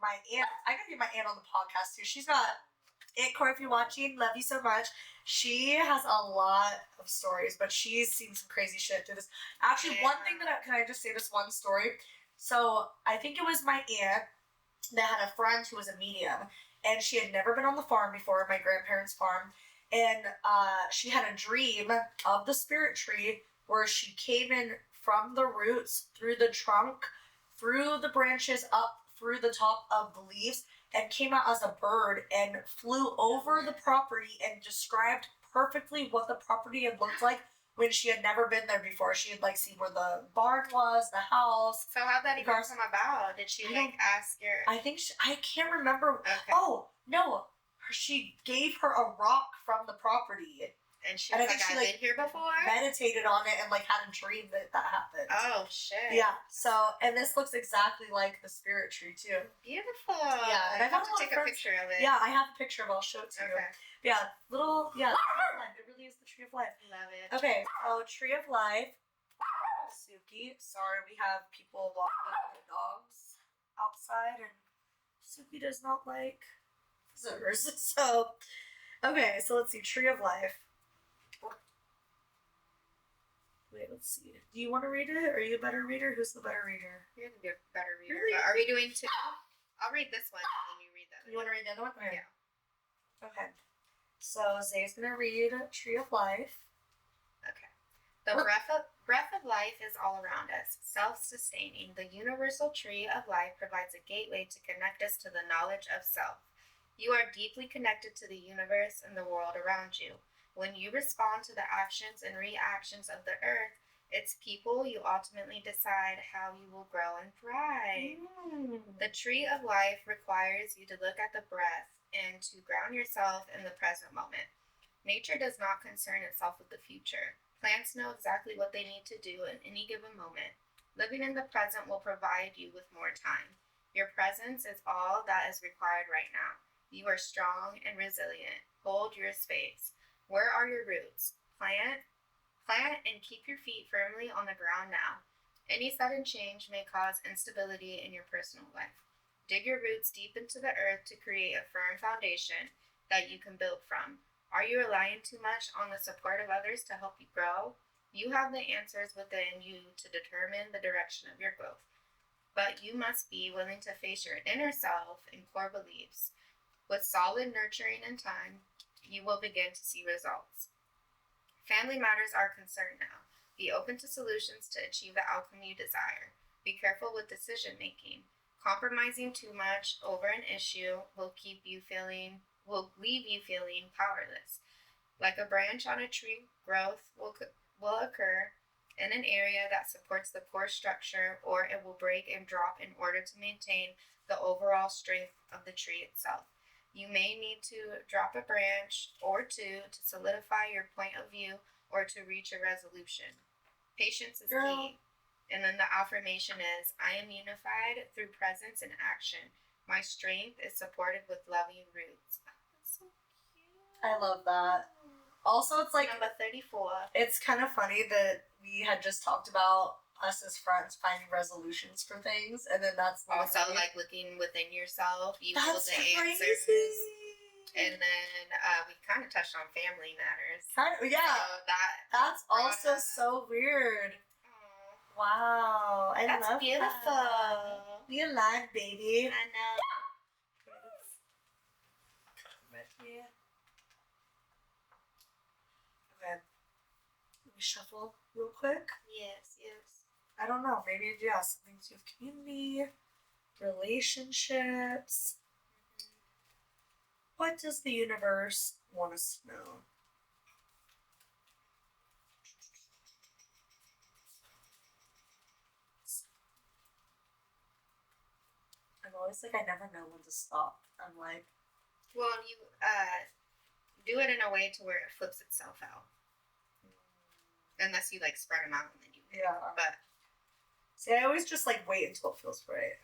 my aunt, I gotta get my aunt on the podcast too. She's got Aunt Cora, if you're watching, love you so much. She has a lot of stories, but she's seen some crazy shit through this. Actually, one thing can I just say this one story? So I think it was my aunt that had a friend who was a medium, and she had never been on the farm before, my grandparents' farm, and she had a dream of the spirit tree where she came in from the roots, through the trunk, through the branches, up through the top of the leaves, and came out as a bird and flew over the property and described perfectly what the property had looked like when she had never been there before. She had like seen where the barn was, the house. So how'd that even come about? Did she like ask your? I think I can't remember. Okay. Oh no, she gave her a rock from the property. And she was like, I've been here before? Meditated on it and like had a dream that happened. Oh shit. Yeah. So, and this looks exactly like the spirit tree too. Beautiful. Yeah. And I have to take a picture of it. Yeah, I have a picture of it. I'll show it to you. Yeah. Little, yeah. It really is the tree of life. Love it. Okay. So, tree of life. Suki. Sorry, we have people walking their dogs outside, and Suki does not like visitors. So, okay. So let's see. Tree of life. Wait, let's see. Do you want to read it? Are you a better reader? Who's the better reader? You're the better reader. Really? But are we doing two? I'll read this one and then you read that. You want to read the other one? Okay. Yeah. Okay. So Zay's gonna read Tree of Life. Okay. The breath of life is all around us, self-sustaining. The universal tree of life provides a gateway to connect us to the knowledge of self. You are deeply connected to the universe and the world around you. When you respond to the actions and reactions of the earth, its people, you ultimately decide how you will grow and thrive. The tree of life requires you to look at the breath and to ground yourself in the present moment. Nature does not concern itself with the future. Plants know exactly what they need to do in any given moment. Living in the present will provide you with more time. Your presence is all that is required right now. You are strong and resilient. Hold your space. Where are your roots? Plant and keep your feet firmly on the ground now. Any sudden change may cause instability in your personal life. Dig your roots deep into the earth to create a firm foundation that you can build from. Are you relying too much on the support of others to help you grow? You have the answers within you to determine the direction of your growth. But you must be willing to face your inner self and core beliefs. With solid nurturing and time, you will begin to see results. Family matters are concerned now. Be open to solutions to achieve the outcome you desire. Be careful with decision making. Compromising too much over an issue will leave you feeling powerless. Like a branch on a tree, growth will occur in an area that supports the core structure, or it will break and drop in order to maintain the overall strength of the tree itself. You may need to drop a branch or two to solidify your point of view or to reach a resolution. Patience is key. And then the affirmation is, I am unified through presence and action. My strength is supported with loving roots. That's so cute. I love that. Also, it's like number 34. It's kind of funny that we had just talked about us as friends finding resolutions for things, and then that's also like looking within yourself. You know the answers. And then we kind of touched on family matters. Yeah. So that's also so weird. Aww. Wow, I that's love beautiful. That. Be alive, baby. I know. Okay. Let me shuffle real quick. Yes. I don't know. Maybe something to do with community, relationships. What does the universe want us to know? I'm always like, I never know when to stop. I'm like, well, you do it in a way to where it flips itself out. Unless you like spread them out and then you. But see, I always just like wait until it feels right.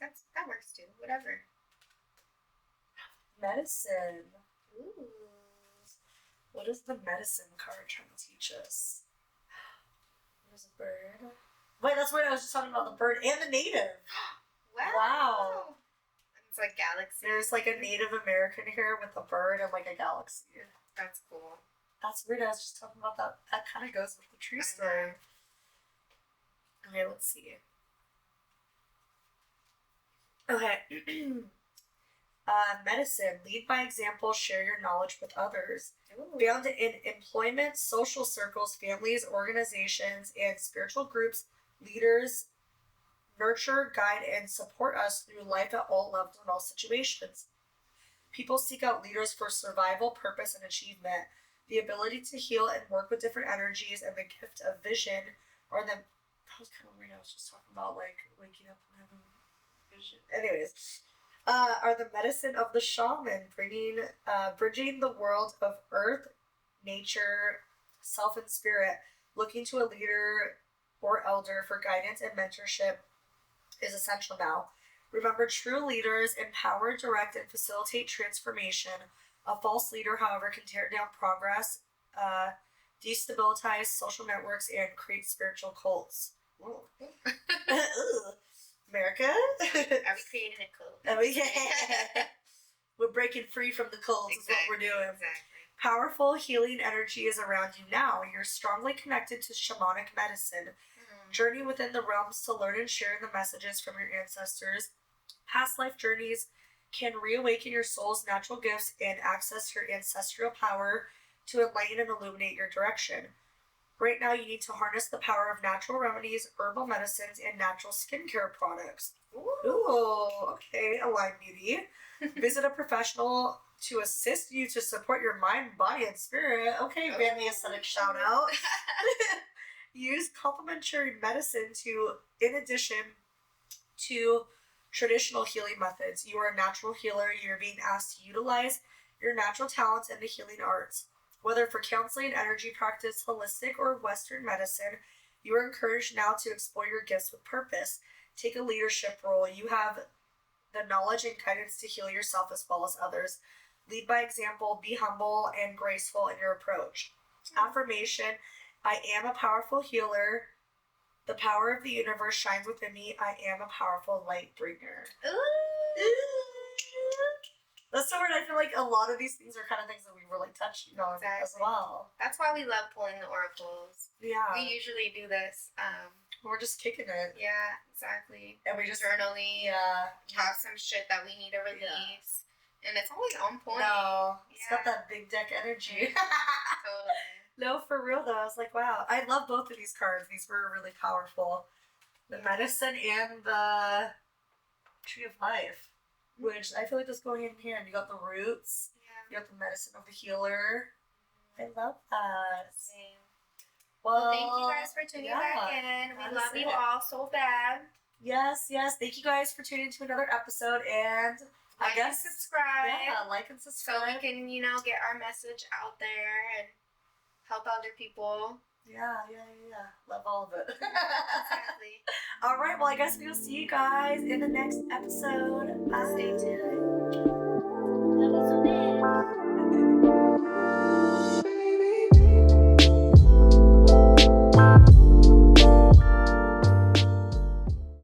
That works too. Whatever. Medicine. Ooh. What is the medicine card trying to teach us? There's a bird. Wait, that's what I was just talking about, the bird and the native. Wow. It's like galaxy. There's like a Native American here with a bird and like a galaxy. That's cool. That's weird. I was just talking about that. That kind of goes with the tree story. Okay, let's see. Okay. Medicine, lead by example, share your knowledge with others. Ooh. Found in employment, social circles, families, organizations, and spiritual groups, leaders nurture, guide, and support us through life at all levels and all situations. People seek out leaders for survival, purpose, and achievement. The ability to heal and work with different energies and the gift of vision are the. That was kind of weird. I was just talking about like waking up and having vision. Anyways, are the medicine of the shaman, bridging the world of earth, nature, self, and spirit. Looking to a leader or elder for guidance and mentorship is essential now. Remember, true leaders empower, direct, and facilitate transformation. A false leader, however, can tear down progress, destabilize social networks, and create spiritual cults. America? Are we creating a cult? Yeah. We're breaking free from the cults, is what we're doing. Exactly. Powerful healing energy is around you now. You're strongly connected to shamanic medicine. Journey within the realms to learn and share the messages from your ancestors. Past life journeys can reawaken your soul's natural gifts and access your ancestral power to enlighten and illuminate your direction. Right now, you need to harness the power of natural remedies, herbal medicines, and natural skincare products. Ooh, okay, Align Beauty. Visit a professional to assist you to support your mind, body, and spirit. Okay, Vanity Aesthetic shout out. Use complementary medicine in addition to traditional healing methods. You are a natural healer. You're being asked to utilize your natural talents in the healing arts. Whether for counseling, energy practice, holistic, or Western medicine, you are encouraged now to explore your gifts with purpose. Take a leadership role. You have the knowledge and guidance to heal yourself as well as others. Lead by example. Be humble and graceful in your approach. Affirmation. I am a powerful healer. The power of the universe shines within me. I am a powerful light bringer. Ooh. That's so weird. I feel like a lot of these things are kind of things that we really touch on as well. That's why we love pulling the oracles. Yeah. We usually do this. We're just kicking it. Yeah, exactly. And we just journaling. Yeah. Have some shit that we need to release. Yeah. And it's always on point. No. It's got that big deck energy. Totally. No, for real though. I was like, wow. I love both of these cards. These were really powerful. The medicine and the Tree of Life. Which I feel like this go hand in hand. You got the roots. Yeah. You got the medicine of the healer. I love that. Same. Well, thank you guys for tuning back in. We love you all so bad. Yes. Thank you guys for tuning into another episode, and like and subscribe. Yeah, like and subscribe. So we can, get our message out there and help other people. Yeah. Love all of it. Exactly. All right, well, I guess we'll see you guys in the next episode. Bye. Stay tuned. Love you so bad.